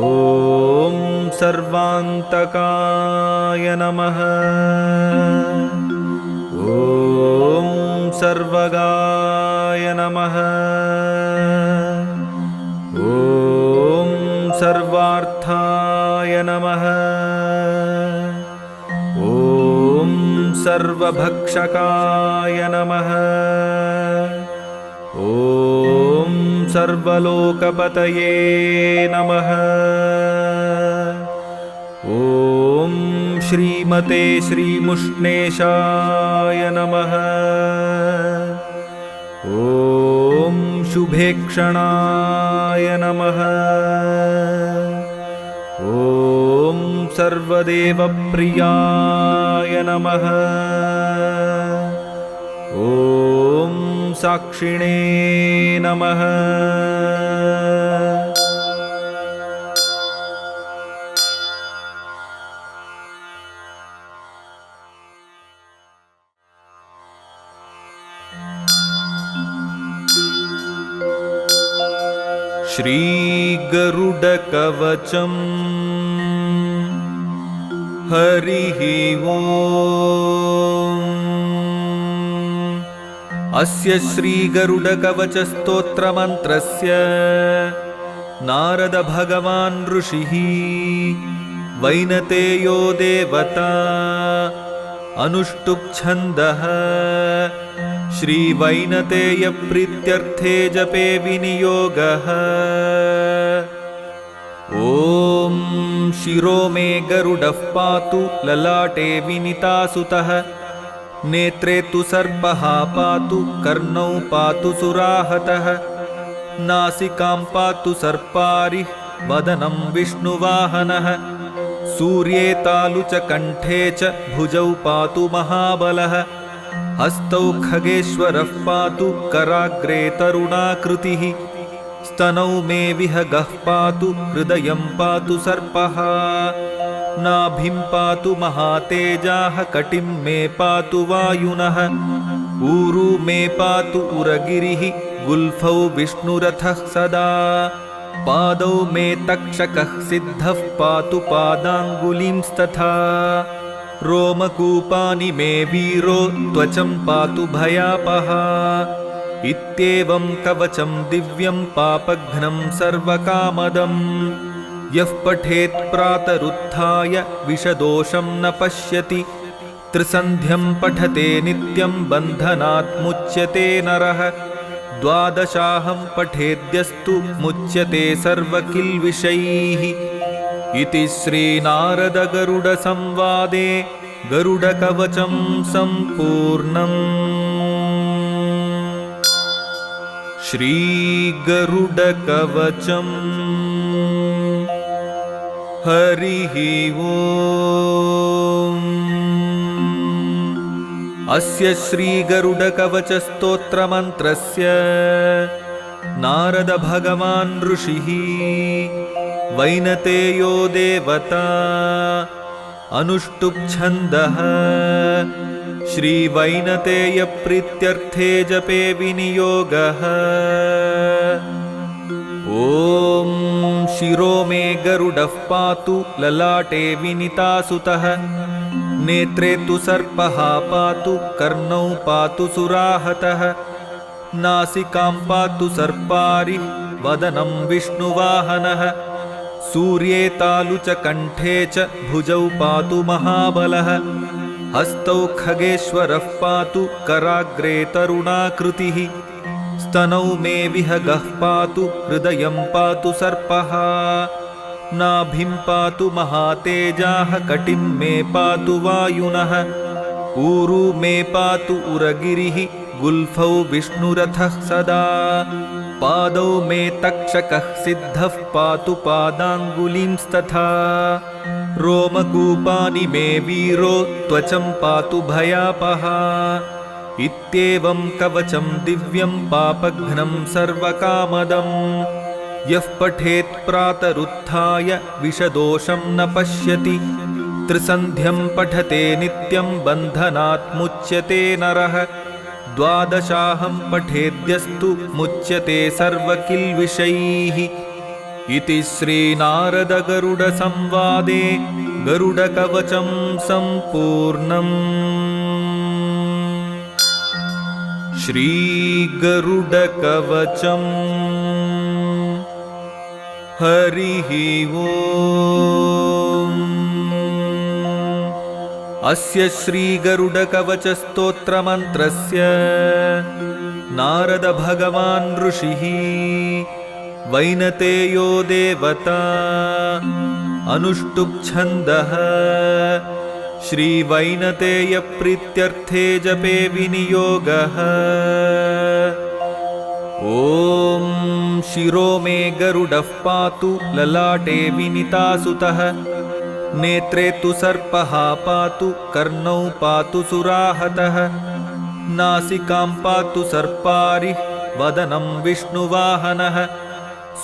ॐ सर्वान्तकाय नमः। ॐ सर्वगाय नमः। ॐ सर्वार्थाय नमः। ॐ सर्वभक्षकाय नमः। ॐ सर्वलोकपतये नमः। ॐ श्रीमते श्रीमुष्णेशाय नमः। ॐ शुभेक्षणाय नमः। ॐ सर्वदेवप्रियाय नमः। ॐ साक्षिणे नमः। श्रीगरुडकवचम् हरिः ओम्। अस्य श्रीगरुडकवचस्तोत्रमन्त्रस्य नारद भगवान् ऋषिः वैनतेयो देवता अनुष्टुप् छन्दः श्रीवैनतेयप्रीत्यर्थे जपे विनियोगः। ॐ शिरो मे गरुडः पातु ललाटे विनितासुतः नेत्रे तु सर्पः पातु कर्णौ पातु सुराहतः नासिकां पातु सर्पारिः वदनं विष्णुवाहनः सूर्ये तालु च कण्ठे च भुजौ पातु महाबलः हस्तौ खगेश्वरः पातु कराग्रे तरुणाकृतिः स्तनौ मे विहगः पातु हृदयं पातु सर्पः नाभिं पातु महातेजाः कटिं मे पातु वायुनः ऊरु मे पातु उरगिरिः गुल्फौ विष्णुरथः सदा पादौ मे तक्षकः सिद्धः पातु पादाङ्गुलींस्तथा रोमकूपानि मे वीरो त्वचं पातु भयापः इत्येवं कवचं दिव्यं पापघ्नं सर्वकामदम् यः पठेत् प्रातरुत्थाय विषदोषं न पश्यति त्रिसन्ध्यं पठते नित्यं बन्धनात् मुच्यते नरः द्वादशाहं पठेद्यस्तु मुच्यते सर्वकिल्बिषैः। इति श्रीनारदगरुडसंवादे गरुडकवचं सम्पूर्णम्। श्रीगरुडकवचम् हरिः ओम्। अस्य श्रीगरुडकवचस्तोत्रमन्त्रस्य नारद भगवान् ऋषिः वैनतेयो देवता अनुष्टुप् छन्दः श्रीवैनतेयप्रीत्यर्थे जपे विनियोगः। ॐ शिरो मे गरुडः पातु ललाटे विनितासुतः नेत्रे तु सर्पः पातु कर्णौ पातु सुराहतः नासिकां पातु सर्पारिः वदनं विष्णुवाहनः सूर्ये तालु च कण्ठे च भुजौ पातु महाबलः हस्तौ खगेश्वरः पातु कराग्रे तरुणाकृतिः स्तनौ मे विहगः पातु हृदयं पातु सर्पः नाभिं पातु महातेजाः कटिं मे पातु वायुनः ऊरु मे पातु उरगिरिः गुल्फौ विष्णुरथः सदा पादौ मे तक्षकः सिद्धः पातु पादाङ्गुलींस्तथा रोमकूपानि मे वीरो त्वचं पातु भयापः इत्येवं कवचं दिव्यं पापघ्नं सर्वकामदम् यः पठेत् प्रातरुत्थाय विषदोषं न पश्यति त्रिसन्ध्यं पठते नित्यं बन्धनात् मुच्यते नरः द्वादशाहं पठेद्यस्तु मुच्यते सर्वकिल्बिषैः। इति श्रीनारदगरुडसंवादे गरुडकवचं सम्पूर्णम्। श्रीगरुडकवचम् हरिः ओम्। अस्य श्रीगरुडकवचस्तोत्रमन्त्रस्य नारद भगवान् ऋषिः वैनतेयो देवता अनुष्टुप् छन्दः श्रीवैनतेयप्रीत्यर्थे जपे विनियोगः। ॐ शिरो मे गरुडः पातु ललाटे विनितासुतः नेत्रे तु सर्पः पातु कर्णौ पातु सुराहतः नासिकां पातु सर्पारिः वदनं विष्णुवाहनः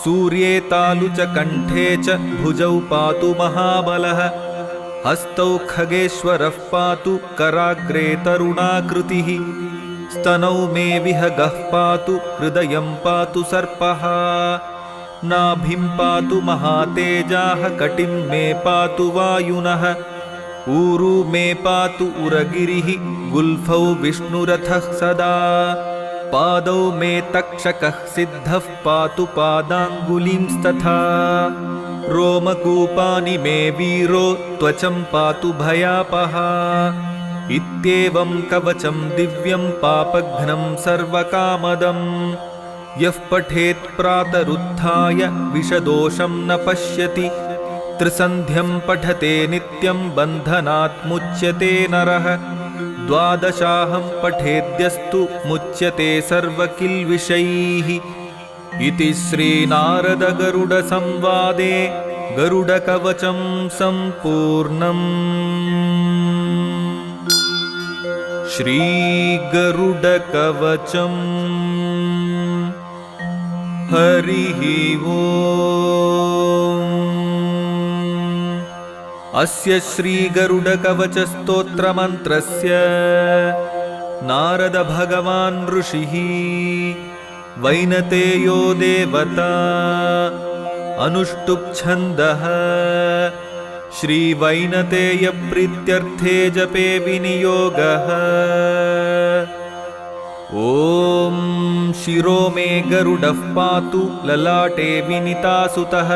सूर्ये तालु च कण्ठे च भुजौ पातु महाबलः हस्तौ खगेश्वरः पातु कराग्रे तरुणाकृतिः स्तनौ मे विहगः पातु हृदयं पातु सर्पः नाभिं पातु महातेजाः कटिं मे पातु वायुनः ऊरू मे पातु उरगिरिः गुल्फौ विष्णुरथः सदा पादौ मे तक्षकः सिद्धः पातु पादाङ्गुलींस्तथा रोमकूपानि मे वीरो त्वचं पातु भयापः इत्येवं कवचं दिव्यं पापघ्नं सर्वकामदम् यः पठेत् प्रातरुत्थाय विषदोषं न पश्यति त्रिसन्ध्यं पठते नित्यं बन्धनात् मुच्यते नरः द्वादशाहं पठेद्यस्तु मुच्यते सर्वकिल्बिषैः इति श्रीनारदगरुडसंवादे गरुडकवचं सम्पूर्णम्। श्रीगरुडकवचम्। हरिः ओम्। अस्य श्रीगरुडकवचस्तोत्रमन्त्रस्य नारदभगवान् ऋषिः वैनतेयो देवता अनुष्टुप्छन्दः श्रीवैनतेयप्रीत्यर्थे जपे विनियोगः। ॐ शिरो मे गरुडः पातु ललाटे विनितासुतः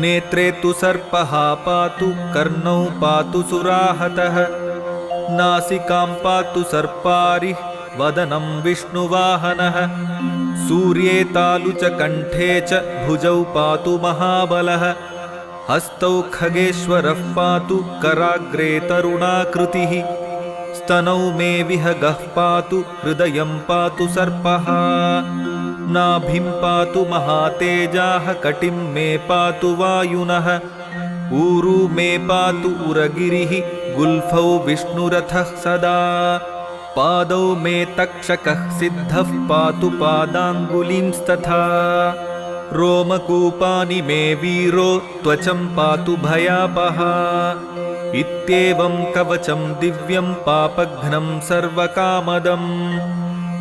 नेत्रे तु सर्पः पातु कर्णौ पातु सुराहतः नासिकां पातु सर्पारिः वदनं विष्णुवाहनः सूर्ये तालु च कण्ठे च भुजौ पातु महाबलः हस्तौ खगेश्वरः पातु कराग्रे तरुणाकृतिः स्तनौ मे विहगः पातु हृदयं पातु सर्पः नाभिं पातु महातेजाः कटिं मे पातु वायुनः ऊरू मे पातु उरगिरिः गुल्फौ विष्णुरथः सदा पादौ मे तक्षकः सिद्धः पातु पादाङ्गुलींस्तथा रोमकूपानि मे वीरो त्वचं पातु भयापः इत्येवं कवचं दिव्यं पापघ्नं सर्वकामदम्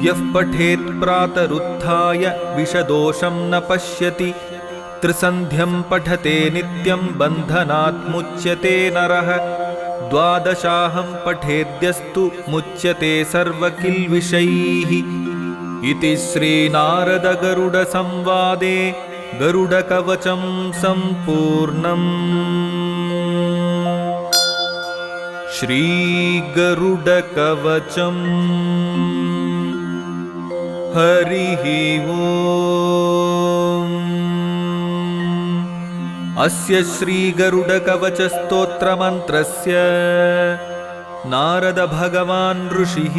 यः पठेत् प्रातरुत्थाय विषदोषं न पश्यति त्रिसन्ध्यं पठते नित्यं बन्धनात् मुच्यते नरः द्वादशाहं पठेद्यस्तु मुच्यते सर्वकिल्बिषैः इति श्रीनारदगरुडसंवादे गरुडकवचं सम्पूर्णम्। श्रीगरुडकवचम्। हरिः ओम्। अस्य श्रीगरुडकवचस्तोत्रमन्त्रस्य नारदभगवान् ऋषिः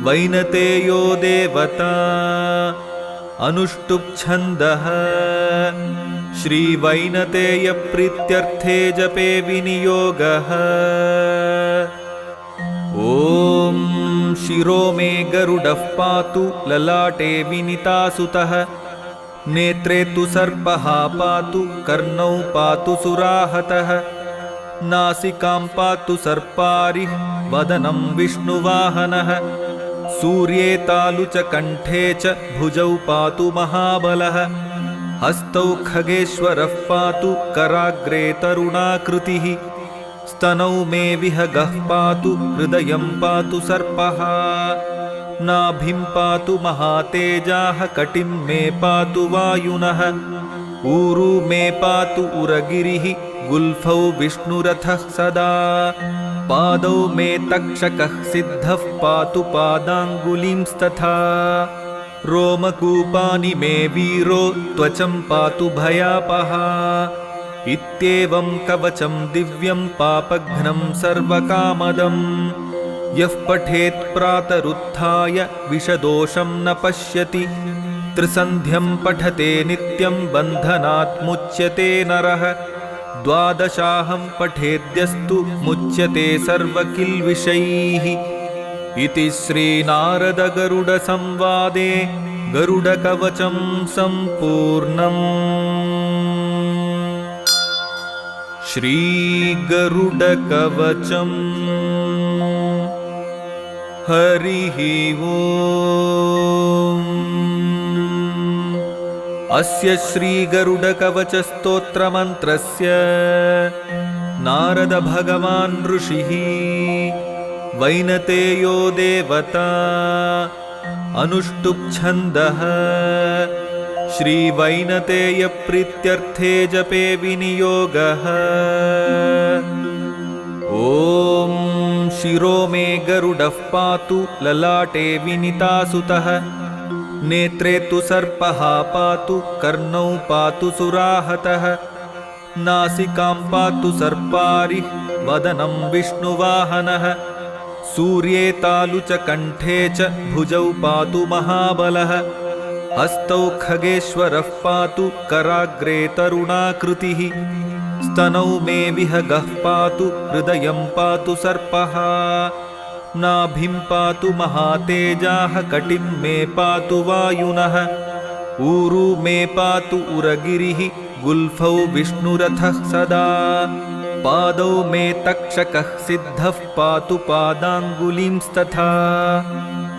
वैनतेयो देवता अनुष्टुप्छन्दः श्रीवैनतेयप्रीत्यर्थे जपे विनियोगः। ॐ शिरो मे गरुडः पातु ललाटे विनितासुतः नेत्रे तु सर्पः पातु कर्णौ पातु सुराहतः नासिकां पातु सर्पारिः वदनं विष्णुवाहनः सूर्ये तालु च कण्ठे च भुजौ पातु महाबलः हस्तौ खगेश्वरः पातु कराग्रे तरुणाकृतिः स्तनौ मे विहगः पातु हृदयं पातु सर्पः नाभिं पातु महातेजाः कटिं मे पातु वायुनः ऊरू मे पातु उरगिरिः गुल्फौ विष्णुरथः सदा पादौ मे तक्षकः सिद्धः पातु पादाङ्गुलींस्तथा रोमकूपानि मे वीरो त्वचं पातु भयापः इत्येवं कवचं दिव्यं पापघ्नं सर्वकामदम् यः पठेत् प्रातरुत्थाय विषदोषं न पश्यति त्रिसन्ध्यं पठते नित्यं बन्धनात् मुच्यते नरः द्वादशाहं पठेद्यस्तु मुच्यते सर्वकिल्बिषैः इति श्रीनारदगरुडसंवादे गरुडकवचं सम्पूर्णम्। श्रीगरुडकवचम्। हरिः ओम्। अस्य श्रीगरुडकवचस्तोत्रमन्त्रस्य नारद भगवान् ऋषिः वैनतेयो देवता अनुष्टुप् छन्दः श्रीवैनतेय प्रीत्यर्थे जपे विनियोगः। ॐ शिरो मे गरुडः पातु ललाटे विनितासुतः नेत्रे तु सर्पः पातु कर्णौ पातु सुराहतः नासिकां पातु सर्पारिः वदनं विष्णुवाहनः सूर्ये तालु च कण्ठे च भुजौ पातु महाबलः हस्तौ खगेश्वरः पातु कराग्रे तरुणाकृतिः स्तनौ मे विहगः पातु हृदयं पातु सर्पः नाभिं पातु महातेजाः कटिं मे पातु वायुनः ऊरू मे पातु उरगिरिः गुल्फौ विष्णुरथः सदा पादौ मे तक्षकः सिद्धः पातु पादाङ्गुलींस्तथा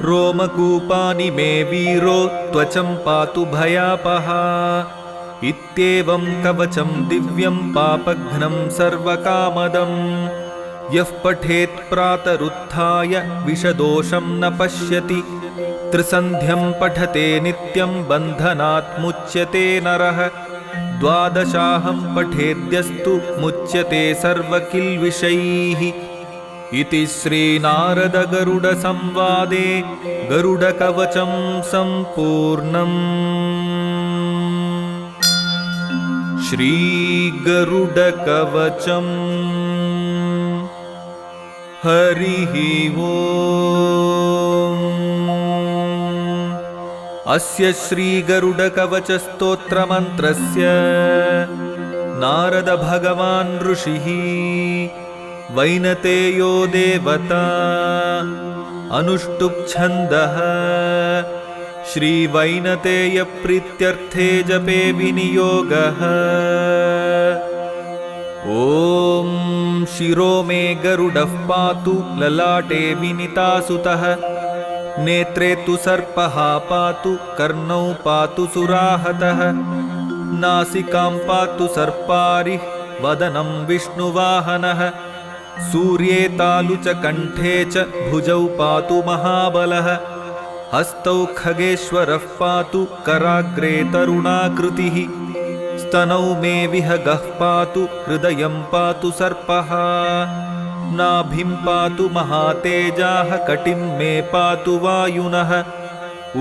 रोमकूपानि मे वीरो त्वचं पातु भयापः इत्येवं कवचं दिव्यं पापघ्नं सर्वकामदम् यः पठेत् प्रातरुत्थाय विषदोषं न पश्यति त्रिसन्ध्यं पठते नित्यं बन्धनात् मुच्यते नरः द्वादशाहं पठेद्यस्तु मुच्यते सर्वकिल्बिषैः। इति श्रीनारदगरुडसंवादे गरुडकवचं सम्पूर्णम्। श्रीगरुडकवचम्। हरिः ओम्। अस्य श्रीगरुडकवचस्तोत्रमन्त्रस्य नारद भगवान् ऋषिः वैनतेयो देवता अनुष्टुप् छन्दः श्रीवैनतेय प्रीत्यर्थे जपे विनियोगः। ॐ शिरो मे गरुडः पातु ललाटे विनितासुतः नेत्रे तु सर्पः पातु कर्णौ पातु सुराहतः नासिकां पातु सर्पारिः वदनं विष्णुवाहनः सूर्ये तालु च कण्ठे च भुजौ पातु महाबलः हस्तौ खगेश्वरः पातु कराग्रे तरुणाकृतिः स्तनौ मे विहगः पातु हृदयं पातु सर्पः नाभिं पातु महातेजाः कटिं मे पातु वायुनः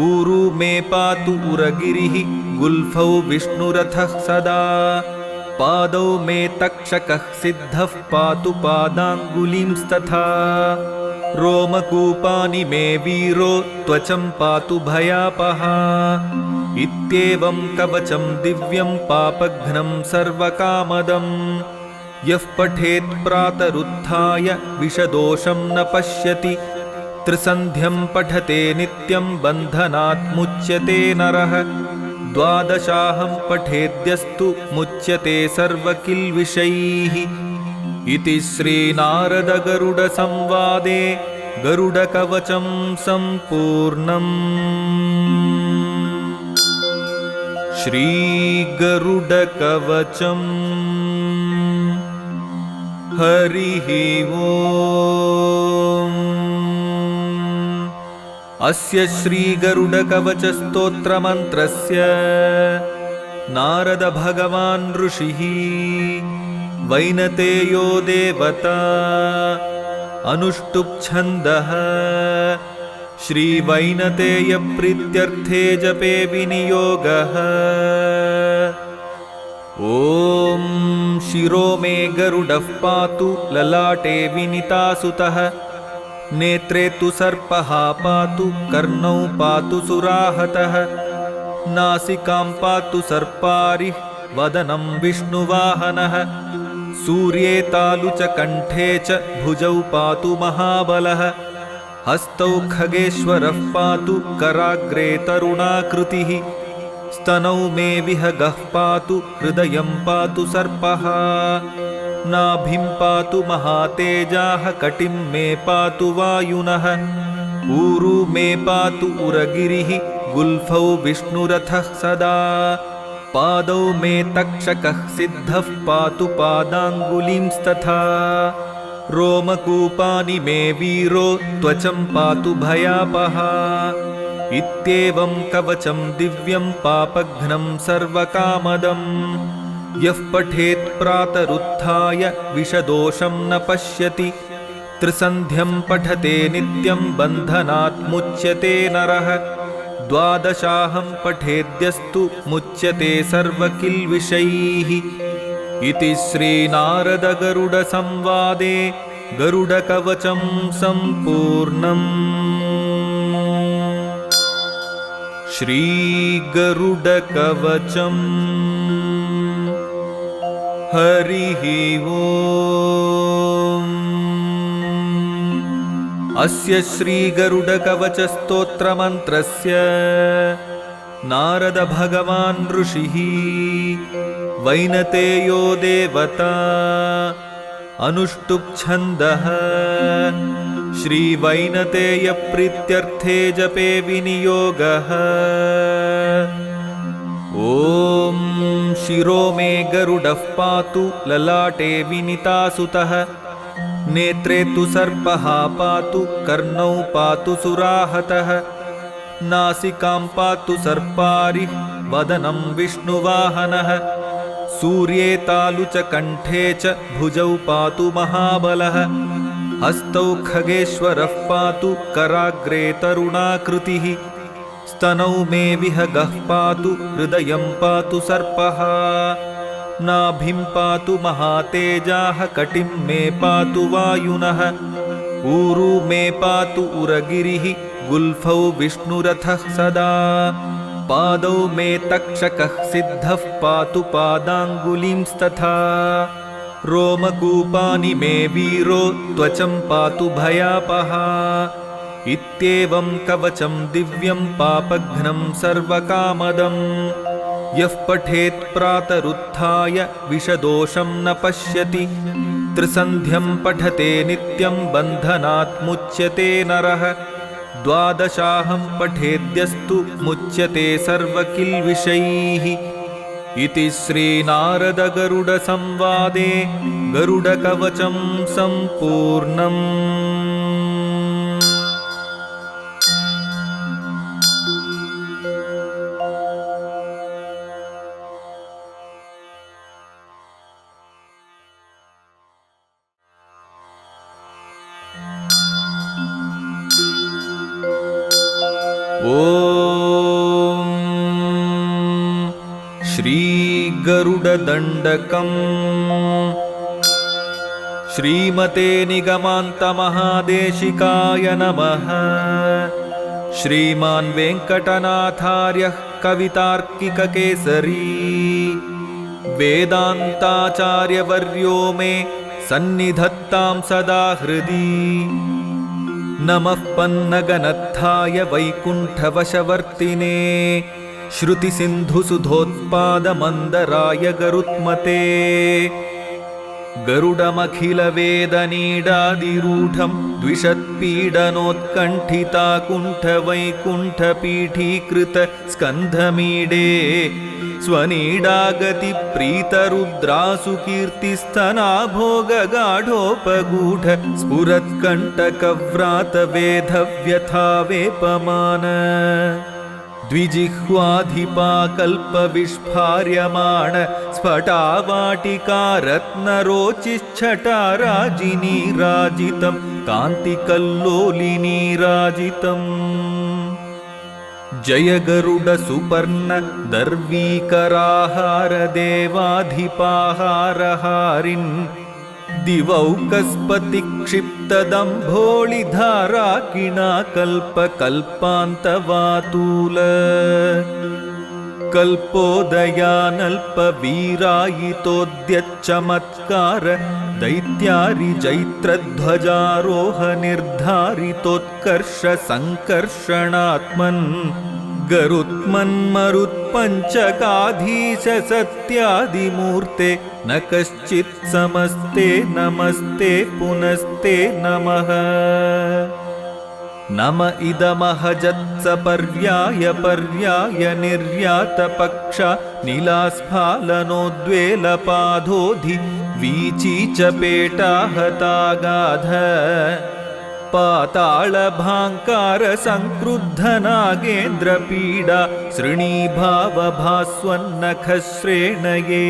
ऊरू मे पातु उरगिरिः गुल्फौ विष्णुरथः सदा पादौ मे तक्षकः सिद्धः पातु पादाङ्गुलींस्तथा रोमकूपानि मे वीरो त्वचं पातु भयापः इत्येवं कवचं दिव्यं पापघ्नं सर्वकामदम् यः पठेत् प्रातरुत्थाय विषदोषं न पश्यति त्रिसन्ध्यं पठते नित्यं बन्धनात् मुच्यते नरः द्वादशाहं पठेद्यस्तु मुच्यते सर्वकिल्बिषैः। इति श्रीनारदगरुडसंवादे गरुडकवचं सम्पूर्णम्। श्रीगरुडकवचम्। हरिः ओम्। अस्य श्रीगरुडकवचस्तोत्रमन्त्रस्य नारद भगवान् ऋषिः वैनतेयो देवता अनुष्टुप् छन्दः श्रीवैनतेय प्रीत्यर्थे जपे विनियोगः। ॐ शिरो मे गरुडः पातु ललाटे विनितासुतः नेत्रे तु सर्पः पातु कर्णौ पातु सुराहतः नासिकां पातु सर्पारिः वदनं विष्णुवाहनः सूर्ये तालु च कण्ठे च भुजौ पातु महाबलः हस्तौ खगेश्वरः पातु कराग्रे तरुणाकृतिः स्तनौ मे विहगः पातु हृदयं पातु सर्पः नाभिं पातु महातेजाः कटिं मे पातु वायुनः ऊरू मे पातु उरगिरिः गुल्फौ विष्णुरथः सदा पादौ मे तक्षकः सिद्धः पातु पादाङ्गुलींस्तथा रोमकूपानि मे वीरो त्वचं पातु भयापहा इत्येवं कवचं दिव्यं पापघ्नं सर्वकामदं यः पठेत् प्रातरुत्थाय विषदोषं न पश्यति त्रिसन्ध्यं पठते नित्यं बन्धनात् मुच्यते नरः द्वादशाहं पठेद्यस्तु मुच्यते सर्वकिल्बिषैः इति श्रीनारदगरुडसंवादे गरुडकवचं सम्पूर्णम्। श्रीगरुडकवचम्। हरिः ओम्। अस्य श्रीगरुडकवचस्तोत्रमन्त्रस्य नारदभगवान् ऋषिः वैनतेयो देवता अनुष्टुप् छन्दः श्रीवैनतेयप्रीत्यर्थे जपे विनियोगः। ॐ शिरो मे गरुडः पातु ललाटे विनितासुतः नेत्रे तु सर्पः पातु कर्णौ पातु सुराहतः नासिकां पातु सर्पारिः वदनं विष्णुवाहनः सूर्ये तालु च कण्ठे च भुजौ पातु महाबलः हस्तौ खगेश्वरः पातु कराग्रे तरुणाकृतिः स्तनौ मे विहगः पातु हृदयं पातु सर्पः नाभिं पातु महातेजाः कटिं मे पातु वायुनः ऊरू मे पातु उरगिरिः गुल्फौ विष्णुरथः सदा पादौ मे तक्षकः सिद्धः पातु पादाङ्गुलींस्तथा रोमकूपानि मे वीरो त्वचं पातु भयापहा इत्येवं कवचं दिव्यं पापघ्नं सर्वकामदं यः पठेत् प्रातरुत्थाय विषदोषं न पश्यति त्रिसन्ध्यं पठते नित्यं बन्धनात् मुच्यते नरः द्वादशाहं पठेद्यस्तु मुच्यते सर्वकिल्बिषैः इति श्रीनारदगरुडसंवादे गरुडकवचं सम्पूर्णम्। ॐ श्रीगरुडदण्डकम्। श्रीमते निगमान्तमहादेशिकाय नमः। श्रीमान् वेङ्कटनाथार्यः कवितार्किककेसरी वेदान्ताचार्यवर्यो मे सन्निधत्तां सदा हृदि। नमः पन्नगनत्थाय वैकुण्ठवशवर्तिने श्रुतिसिन्धुसुधोत्पादमन्दराय गरुत्मते गरुडमखिलवेदनीडादिरूढं द्विषत्पीडनोत्कण्ठिताकुण्ठवैकुण्ठपीठीकृत स्कन्धमीडे स्वनीडागतिप्रीतरुद्रासु कीर्तिस्तनाभोगगाढोपगूढ स्फुरत्कण्टकव्रातवेधव्यथावेपमान द्विजिह्वाधिपाकल्पविस्फार्यमाण स्फटावाटिकारत्नरोचिच्छटाराजिनीराजितं कान्तिकल्लोलिनीराजितम्। जय गरुडसुपर्ण दर्वीकराहार देवाधिपाहारहारिन् दिवौकस्पतिक्षिप्तदम्भोळिधाराकिणाकल्पकल्पान्तवातूल कल्पोदयानल्पवीरायितोद्यच्चमत्कार दैत्यारिजैत्रध्वजारोह निर्धारितोत्कर्ष संकर्षणात्मन् गरुत्मन्मरुत्पञ्चकाधीश सत्यादिमूर्ते न कश्चित् समस्ते नमस्ते पुनस्ते नमः। नम इदमहजत्स पर्याय पर्याय निर्यातपक्ष नीलास्फालनोद्वेलपाधोधि वीचीचपेटाहतागाध पाताळभाङ्कार संक्रुद्धनागेन्द्रपीडा सृणीभावभास्वन्नखश्रेणये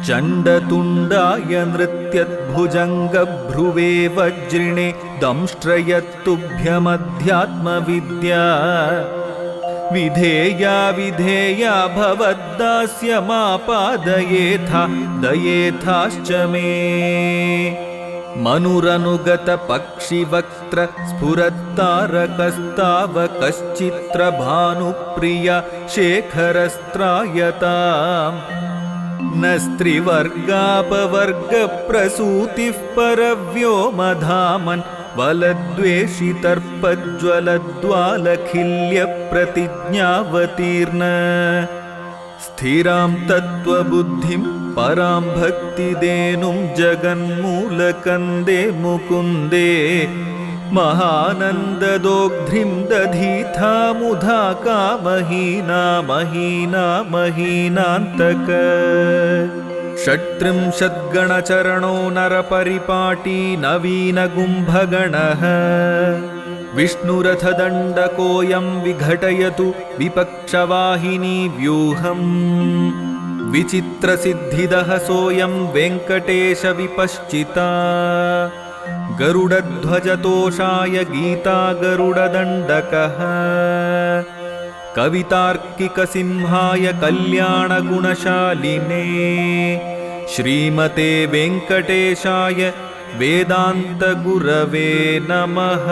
चण्डतुण्डाय नृत्यद्भुजङ्गभ्रुवे वज्रिणे दंष्ट्रयत्तुभ्यमध्यात्मविद्या विधेया विधेया भवद्दास्यमापादयेथा दयेथाश्च मे मनुरनुगतपक्षिवक्त्र स्फुरत्तारकस्तावकश्चित्रभानुप्रिया शेखरस्त्रायताम् न स्त्रिवर्गापवर्गप्रसूतिः परव्योमधामन् वलद्वेषितर्पज्वलद्वालखिल्यप्रतिज्ञावतीर्ण स्थिरां तत्त्वबुद्धिं परां भक्तिदेनुं जगन्मूलकन्दे मुकुन्दे महानन्ददोग्ध्रिं दधीथा मुधा कामहीना महीना महीनान्तक षट्त्रिंशद्गणचरणो नरपरिपाटी नवीनगुम्भगणः विष्णुरथदण्डकोऽयं विघटयतु विपक्षवाहिनी व्यूहम् विचित्रसिद्धिदः सोऽयं वेङ्कटेशविपश्चिता गरुडध्वजतोषाय गीता गरुडदण्डकः कवितार्किकसिंहाय कल्याणगुणशालिने श्रीमते वेङ्कटेशाय वेदान्तगुरवे नमः।